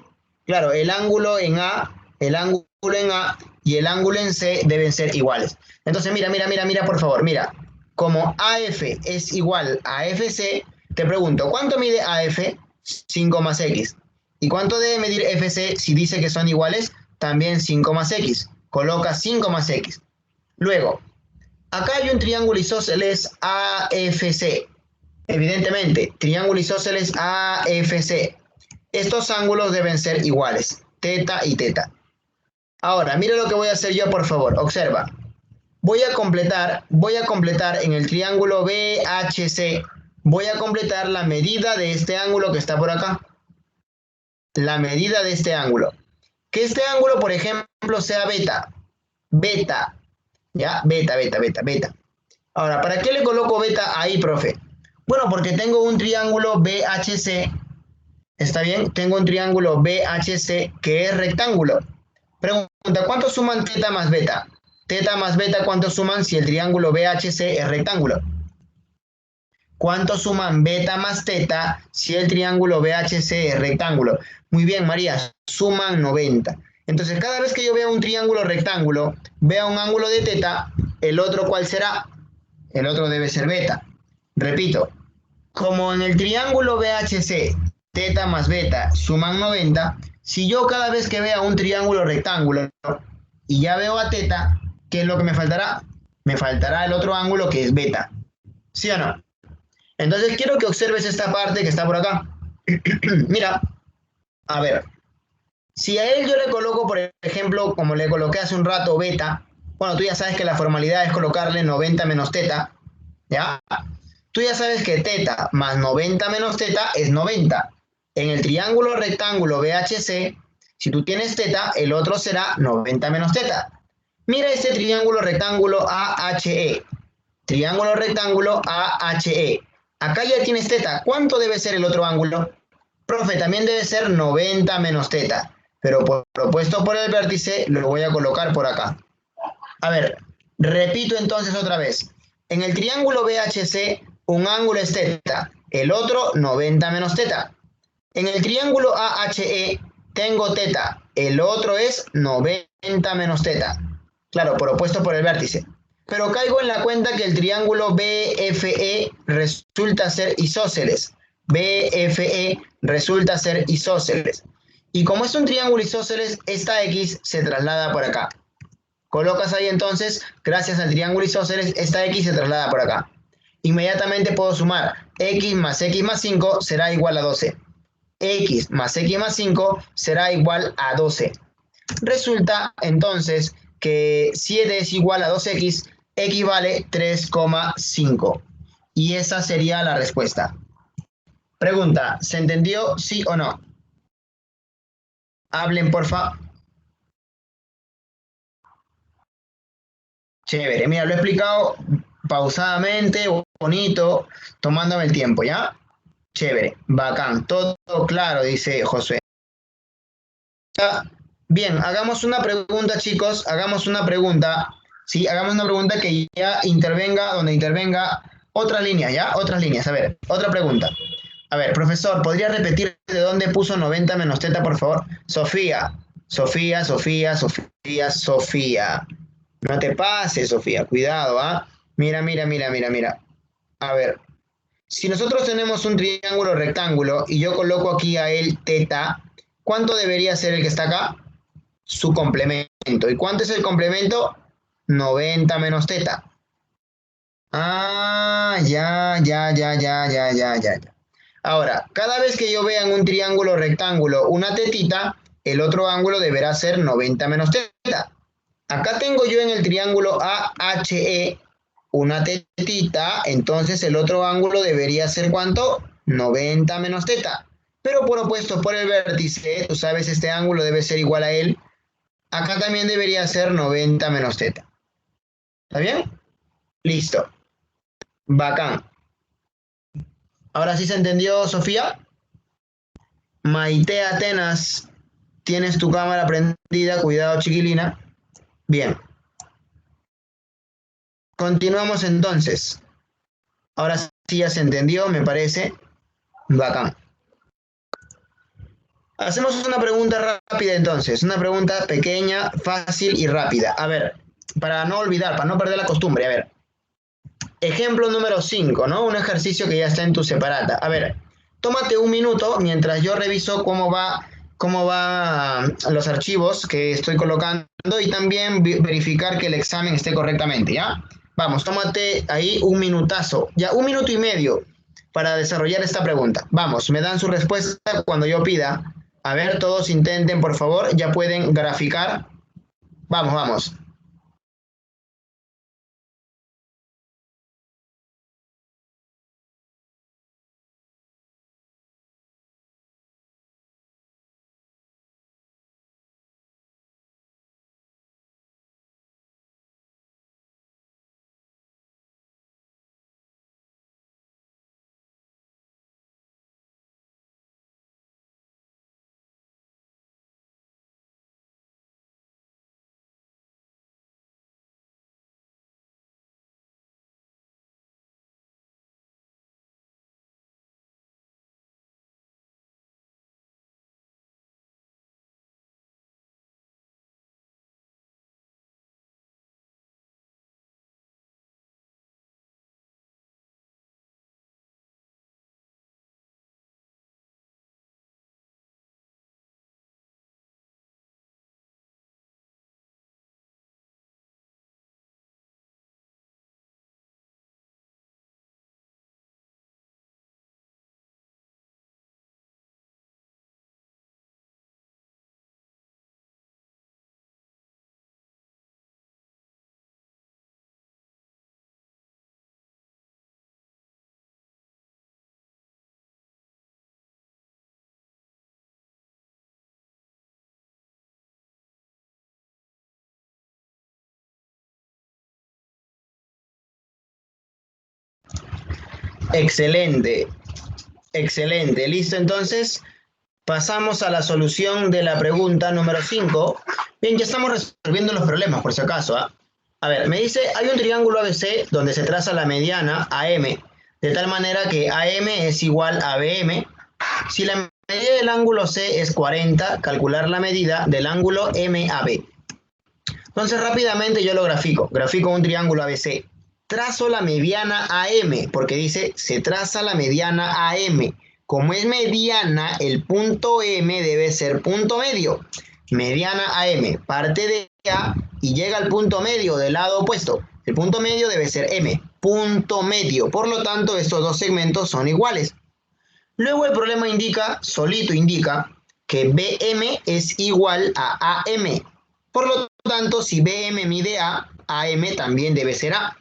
Claro, el ángulo en A y el ángulo en C deben ser iguales. Entonces, mira, por favor, mira. Como AF es igual a FC, te pregunto, ¿cuánto mide AF? 5 más X. ¿Y cuánto debe medir FC si dice que son iguales? También 5 más X. Coloca 5 más X. Luego, acá hay un triángulo isósceles AFC. Evidentemente, triángulo isósceles AFC. Estos ángulos deben ser iguales, teta y teta. Ahora, mira lo que voy a hacer yo, por favor. Observa. Voy a completar en el triángulo BHC, voy a completar la medida de este ángulo que está por acá. La medida de este ángulo. Que este ángulo, por ejemplo, sea beta. Beta. ¿Ya? Beta. Ahora, ¿para qué le coloco beta ahí, profe? Bueno, porque tengo un triángulo BHC. ¿Está bien? Tengo un triángulo BHC que es rectángulo. Pregunta, ¿cuánto suman teta más beta? Teta más beta, ¿cuánto suman si el triángulo BHC es rectángulo? ¿Cuánto suman beta más teta si el triángulo BHC es rectángulo? Muy bien, María, suman 90. Entonces, cada vez que yo vea un triángulo rectángulo, vea un ángulo de teta, ¿el otro cuál será? El otro debe ser beta. Repito, como en el triángulo BHC, teta más beta suman 90, si yo cada vez que vea un triángulo rectángulo y ya veo a teta, ¿qué es lo que me faltará? Me faltará el otro ángulo que es beta. ¿Sí o no? Entonces quiero que observes esta parte que está por acá. Mira, a ver, si a él yo le coloco, por ejemplo, como le coloqué hace un rato, beta, bueno, tú ya sabes que la formalidad es colocarle 90 menos teta, ¿ya? Tú ya sabes que teta más 90 menos teta es 90. En el triángulo rectángulo BHC, si tú tienes teta, el otro será 90 menos teta. Mira este triángulo rectángulo AHE. Triángulo rectángulo AHE. Acá ya tienes teta. ¿Cuánto debe ser el otro ángulo? Profe, también debe ser 90 menos teta. Pero propuesto por el vértice, lo voy a colocar por acá. A ver, repito entonces otra vez. En el triángulo BHC, un ángulo es teta, el otro 90 menos teta. En el triángulo AHE tengo teta, el otro es 90 menos teta. Claro, propuesto por el vértice. Pero caigo en la cuenta que el triángulo BFE resulta ser isósceles. BFE resulta ser isósceles. Y como es un triángulo isósceles, esta X se traslada por acá. Colocas ahí entonces, gracias al triángulo isósceles, esta X se traslada por acá. Inmediatamente puedo sumar X más 5 será igual a 12. X más 5 será igual a 12. Resulta entonces que 7 es igual a 2X, X vale 3,5. Y esa sería la respuesta. Pregunta, ¿se entendió sí o no? Hablen, porfa. Chévere, mira, lo he explicado pausadamente, bonito, tomándome el tiempo, ¿ya? Chévere, bacán, todo claro, dice Josué. Ah, bien, hagamos una pregunta, chicos, hagamos una pregunta, ¿sí? Hagamos una pregunta que ya intervenga, donde intervenga otras líneas, ¿ya? Otras líneas, a ver, otra pregunta. A ver, profesor, ¿podría repetir de dónde puso 90 menos teta, por favor? Sofía, Sofía. No te pases, Sofía, cuidado, ¿ah? Mira. A ver, si nosotros tenemos un triángulo rectángulo y yo coloco aquí a él teta, ¿cuánto debería ser el que está acá? Su complemento. ¿Y cuánto es el complemento? 90 menos teta. Ah, ya. Ahora, cada vez que yo vea en un triángulo rectángulo una tetita, el otro ángulo deberá ser 90 menos teta. Acá tengo yo en el triángulo AHE una tetita, entonces el otro ángulo debería ser ¿cuánto? 90 menos teta. Pero por opuesto, por el vértice, tú sabes, este ángulo debe ser igual a él. Acá también debería ser 90 menos teta. ¿Está bien? Listo. Bacán. ¿Ahora sí se entendió, Sofía? Maite Atenas, tienes tu cámara prendida, cuidado, chiquilina. Bien, continuamos entonces. Ahora sí ya se entendió, me parece. Bacán. Hacemos una pregunta rápida entonces, una pregunta pequeña, fácil y rápida. A ver, para no olvidar, para no perder la costumbre, a ver. Ejemplo número 5, ¿no? Un ejercicio que ya está en tu separata. A ver, tómate un minuto mientras yo reviso cómo va los archivos que estoy colocando y también verificar que el examen esté correctamente, ¿ya? Vamos, tómate ahí un minutazo, ya 1 minuto y medio para desarrollar esta pregunta. Vamos, me dan su respuesta cuando yo pida. A ver, todos intenten, por favor, ya pueden graficar. Vamos, vamos. Excelente, excelente. Listo, entonces pasamos a la solución de la pregunta número 5. Bien, ya estamos resolviendo los problemas, por si acaso, ¿ah? A ver, me dice, hay un triángulo ABC donde se traza la mediana AM, de tal manera que AM es igual a BM. Si la medida del ángulo C es 40, calcular la medida del ángulo MAB. Entonces rápidamente yo lo grafico. Grafico un triángulo ABC. Trazo la mediana AM, porque dice se traza la mediana AM. Como es mediana, el punto M debe ser punto medio. Mediana AM parte de A y llega al punto medio del lado opuesto. El punto medio debe ser M, punto medio. Por lo tanto, estos dos segmentos son iguales. Luego el problema indica, solito indica, que BM es igual a AM. Por lo tanto, si BM mide A, AM también debe ser A.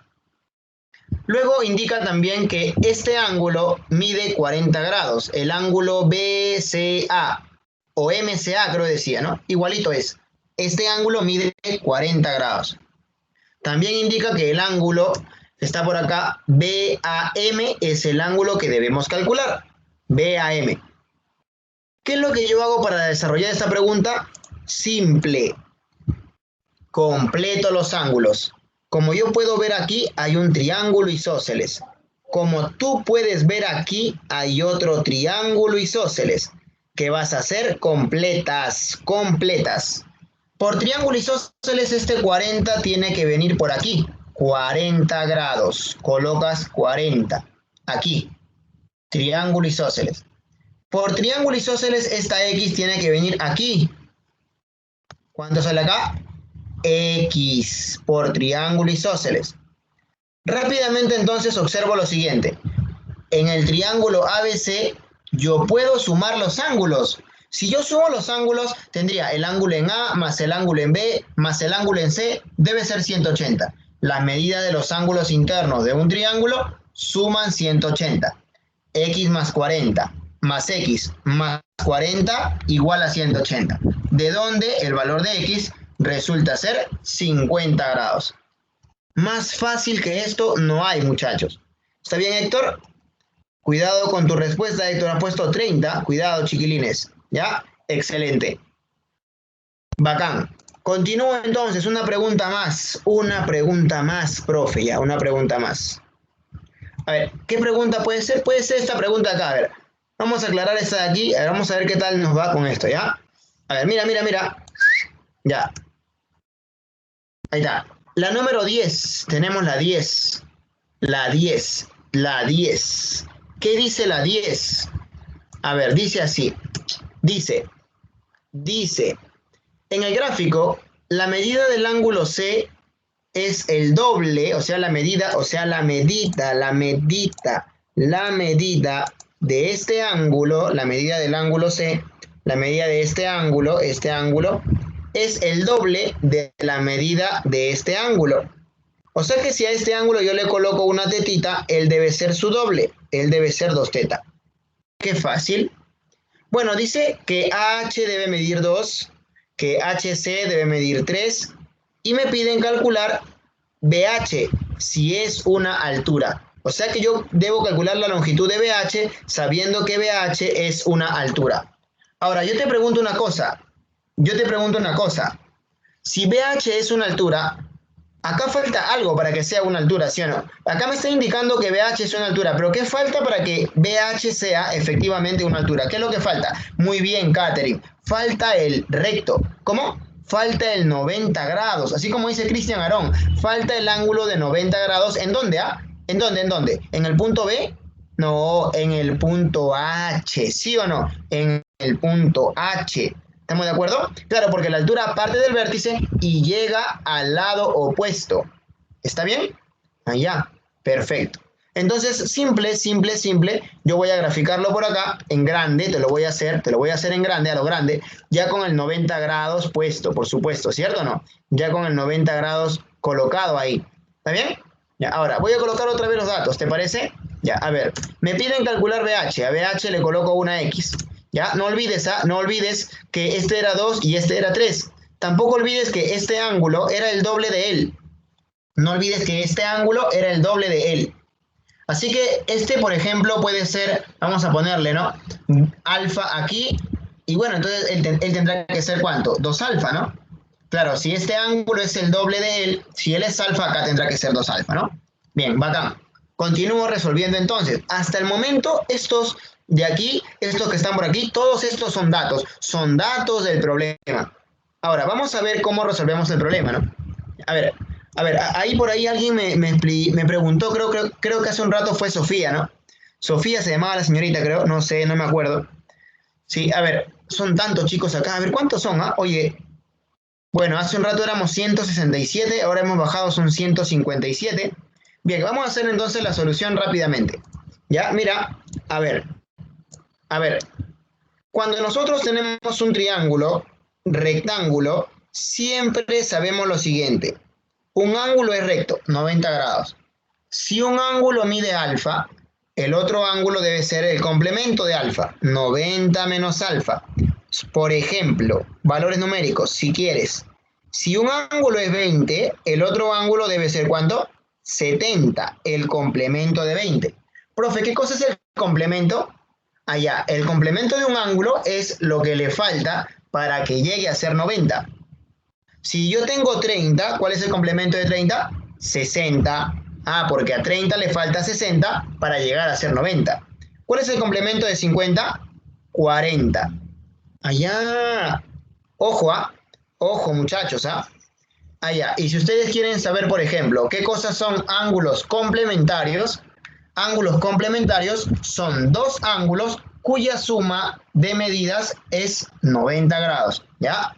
Luego indica también que este ángulo mide 40 grados. El ángulo BCA o MCA creo que decía, ¿no? Igualito es. Este ángulo mide 40 grados. También indica que el ángulo está por acá, BAM, es el ángulo que debemos calcular. BAM. ¿Qué es lo que yo hago para desarrollar esta pregunta? Simple. Completo los ángulos. Como yo puedo ver aquí, hay un triángulo isósceles. Como tú puedes ver aquí, hay otro triángulo isósceles. ¿Qué vas a hacer? Completas, completas. Por triángulo isósceles, este 40 tiene que venir por aquí. 40 grados. Colocas 40. Aquí. Triángulo isósceles. Por triángulo isósceles, esta X tiene que venir aquí. ¿Cuánto sale acá? X por triángulo isósceles. Rápidamente entonces observo lo siguiente. En el triángulo ABC yo puedo sumar los ángulos. Si yo sumo los ángulos, tendría el ángulo en A más el ángulo en B más el ángulo en C, debe ser 180. Las medidas de los ángulos internos de un triángulo suman 180. X más 40 más X más 40 igual a 180. De donde el valor de X resulta ser 50 grados. Más fácil que esto no hay, muchachos. ¿Está bien, Héctor? Cuidado con tu respuesta, Héctor. Ha puesto 30. Cuidado, chiquilines. ¿Ya? Excelente. Bacán. Continúo entonces. Una pregunta más. Una pregunta más, profe. Ya, una pregunta más. A ver, ¿qué pregunta puede ser? Puede ser esta pregunta acá. A ver, vamos a aclarar esta de aquí. A ver, vamos a ver qué tal nos va con esto, ¿ya? A ver, mira, mira, mira. Ya. Ahí está. La número 10. Tenemos la 10. La 10. La 10. ¿Qué dice la 10? A ver, dice así. Dice, en el gráfico, la medida del ángulo C es el doble, o sea, la medida de este ángulo, la medida del ángulo C, la medida de este ángulo, es el doble de la medida de este ángulo. O sea que si a este ángulo yo le coloco una tetita, él debe ser su doble, él debe ser 2 teta. Qué fácil. Bueno, dice que AH debe medir 2, que HC debe medir 3, y me piden calcular BH, si es una altura. O sea que yo debo calcular la longitud de BH sabiendo que BH es una altura. Ahora, yo te pregunto una cosa. Si BH es una altura, acá falta algo para que sea una altura, ¿sí o no? Acá me está indicando que BH es una altura, pero ¿qué falta para que BH sea efectivamente una altura? ¿Qué es lo que falta? Muy bien, Katherine. Falta el recto. ¿Cómo? Falta el 90 grados. Así como dice Cristian Arón, falta el ángulo de 90 grados. ¿En dónde? ¿En dónde? ¿En dónde? ¿En el punto B? No, en el punto H. ¿Sí o no? En el punto H. ¿Estamos de acuerdo? Claro, porque la altura parte del vértice y llega al lado opuesto. ¿Está bien? Allá. Perfecto. Entonces, simple. Yo voy a graficarlo por acá en grande. Te lo voy a hacer en grande, a lo grande. Ya con el 90 grados puesto, por supuesto. ¿Cierto o no? Ya con el 90 grados colocado ahí. ¿Está bien? Ya, ahora, voy a colocar otra vez los datos. ¿Te parece? Ya, a ver. Me piden calcular BH. A BH le coloco una X. ¿Ya? No olvides que este era 2 y este era 3. Tampoco olvides que este ángulo era el doble de él. No olvides que este ángulo era el doble de él. Así que este, por ejemplo, puede ser, vamos a ponerle, ¿no? Alfa aquí. Y bueno, entonces él tendrá que ser ¿cuánto? 2 alfa, ¿no? Claro, si este ángulo es el doble de él, si él es alfa, acá tendrá que ser 2 alfa, ¿no? Bien, bacán. Continúo resolviendo entonces. Hasta el momento, estos de aquí, estos que están por aquí, todos estos son datos del problema. Ahora, vamos a ver cómo resolvemos el problema, ¿no? A ver, ahí por ahí alguien me preguntó, creo que hace un rato fue Sofía, ¿no? Sofía se llamaba la señorita, creo, no sé, no me acuerdo. Sí, a ver, son tantos chicos acá, a ver, ¿cuántos son? Oye, bueno, hace un rato éramos 167, ahora hemos bajado, son 157. Bien, vamos a hacer entonces la solución rápidamente. Ya, mira, a ver, cuando nosotros tenemos un triángulo rectángulo, siempre sabemos lo siguiente. Un ángulo es recto, 90 grados. Si un ángulo mide alfa, el otro ángulo debe ser el complemento de alfa, 90 menos alfa. Por ejemplo, valores numéricos, si quieres. Si un ángulo es 20, el otro ángulo debe ser ¿cuánto? 70, el complemento de 20. Profe, ¿qué cosa es el complemento? Allá, el complemento de un ángulo es lo que le falta para que llegue a ser 90. Si yo tengo 30, ¿cuál es el complemento de 30? 60. Porque a 30 le falta 60 para llegar a ser 90. ¿Cuál es el complemento de 50? 40. Allá. Ojo, ojo muchachos, Allá. Y si ustedes quieren saber, por ejemplo, qué cosas son ángulos complementarios son dos ángulos cuya suma de medidas es 90 grados, ¿ya?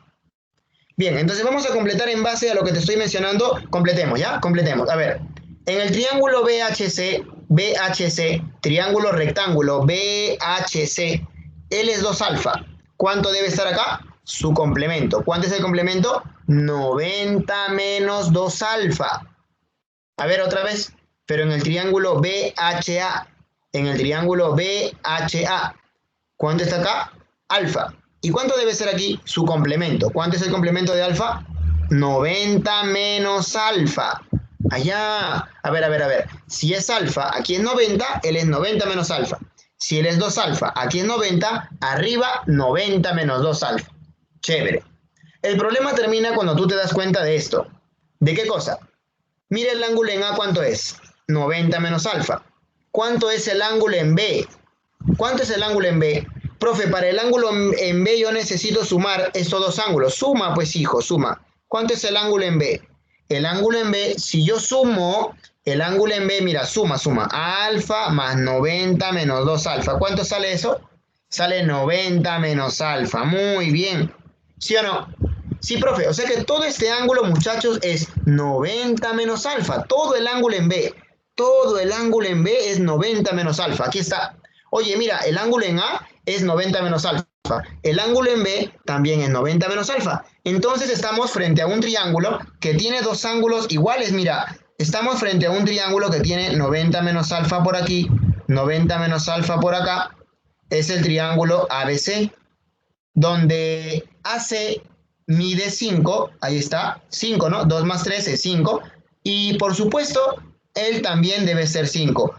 Bien, entonces vamos a completar en base a lo que te estoy mencionando. Completemos, ¿ya? Completemos. A ver, en el triángulo BHC, triángulo rectángulo BHC, L es 2 alfa. ¿Cuánto debe estar acá? Su complemento. ¿Cuánto es el complemento? 90 menos 2 alfa. A ver, otra vez. Pero en el triángulo BHA. ¿Cuánto está acá? Alfa. ¿Y cuánto debe ser aquí? Su complemento. ¿Cuánto es el complemento de alfa? 90 menos alfa. Allá, a ver. Si es alfa, aquí es 90, él es 90 menos alfa. Si él es 2 alfa, aquí es 90, arriba 90 menos 2 alfa. Chévere. El problema termina cuando tú te das cuenta de esto. ¿De qué cosa? Mira el ángulo en A, ¿cuánto es? 90 menos alfa. ¿Cuánto es el ángulo en B? ¿Cuánto es el ángulo en B? Profe, para el ángulo en B yo necesito sumar estos dos ángulos. Suma, pues hijo, suma. ¿Cuánto es el ángulo en B? El ángulo en B, si yo sumo el ángulo en B, mira, suma. Alfa más 90 menos 2 alfa. ¿Cuánto sale eso? Sale 90 menos alfa. Muy bien. ¿Sí o no? Sí, profe. O sea que todo este ángulo, muchachos, es 90 menos alfa. Todo el ángulo en B. Todo el ángulo en B es 90 menos alfa. Aquí está. Oye, mira, el ángulo en A es 90 menos alfa. El ángulo en B también es 90 menos alfa. Entonces estamos frente a un triángulo que tiene dos ángulos iguales. Mira, estamos frente a un triángulo que tiene 90 menos alfa por aquí, 90 menos alfa por acá. Es el triángulo ABC, donde AC mide 5, ahí está, 5, ¿no? 2 más 3 es 5. Y por supuesto, él también debe ser 5.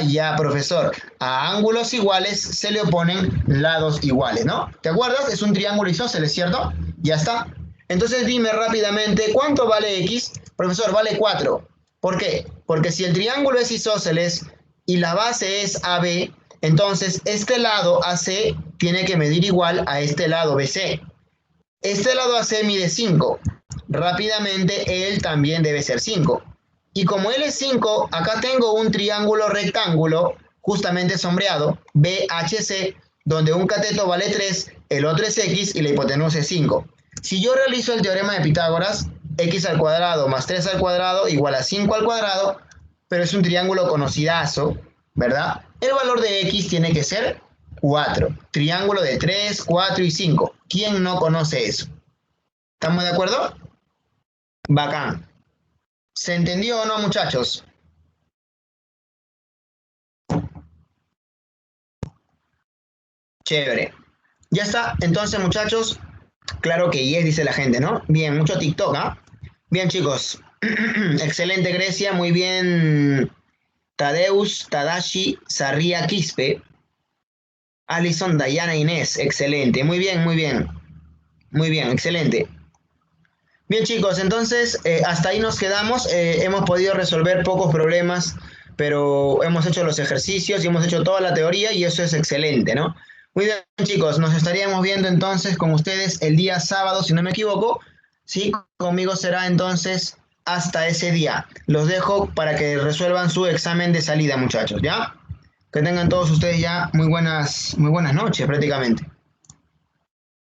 Ya, profesor. A ángulos iguales se le oponen lados iguales, ¿no? ¿Te acuerdas? Es un triángulo isósceles, ¿cierto? Ya está. Entonces dime rápidamente, ¿cuánto vale X? Profesor, vale 4. ¿Por qué? Porque si el triángulo es isósceles y la base es AB, entonces este lado AC tiene que medir igual a este lado BC. Este lado AC mide 5. Rápidamente él también debe ser 5. Y como él es 5, acá tengo un triángulo rectángulo justamente sombreado, BHC, donde un cateto vale 3, el otro es X y la hipotenusa es 5. Si yo realizo el teorema de Pitágoras, X al cuadrado más 3 al cuadrado igual a 5 al cuadrado, pero es un triángulo conocidazo, ¿verdad? El valor de X tiene que ser 4. Triángulo de 3, 4 y 5. ¿Quién no conoce eso? ¿Estamos de acuerdo? Bacán. ¿Se entendió o no, muchachos? Chévere. Ya está. Entonces, muchachos, claro que yes, dice la gente, ¿no? Bien, mucho TikTok, ¿ah? Bien, chicos. Excelente, Grecia. Muy bien, Tadeus, Tadashi, Sarria, Quispe. Alison, Dayana, Inés. Excelente. Muy bien, muy bien. Muy bien, excelente. Bien, chicos, entonces hasta ahí nos quedamos. Hemos podido resolver pocos problemas, pero hemos hecho los ejercicios y hemos hecho toda la teoría y eso es excelente, ¿no? Muy bien, chicos, nos estaríamos viendo entonces con ustedes el día sábado, si no me equivoco. Sí, conmigo será entonces hasta ese día. Los dejo para que resuelvan su examen de salida, muchachos, ¿ya? Que tengan todos ustedes ya muy buenas noches prácticamente.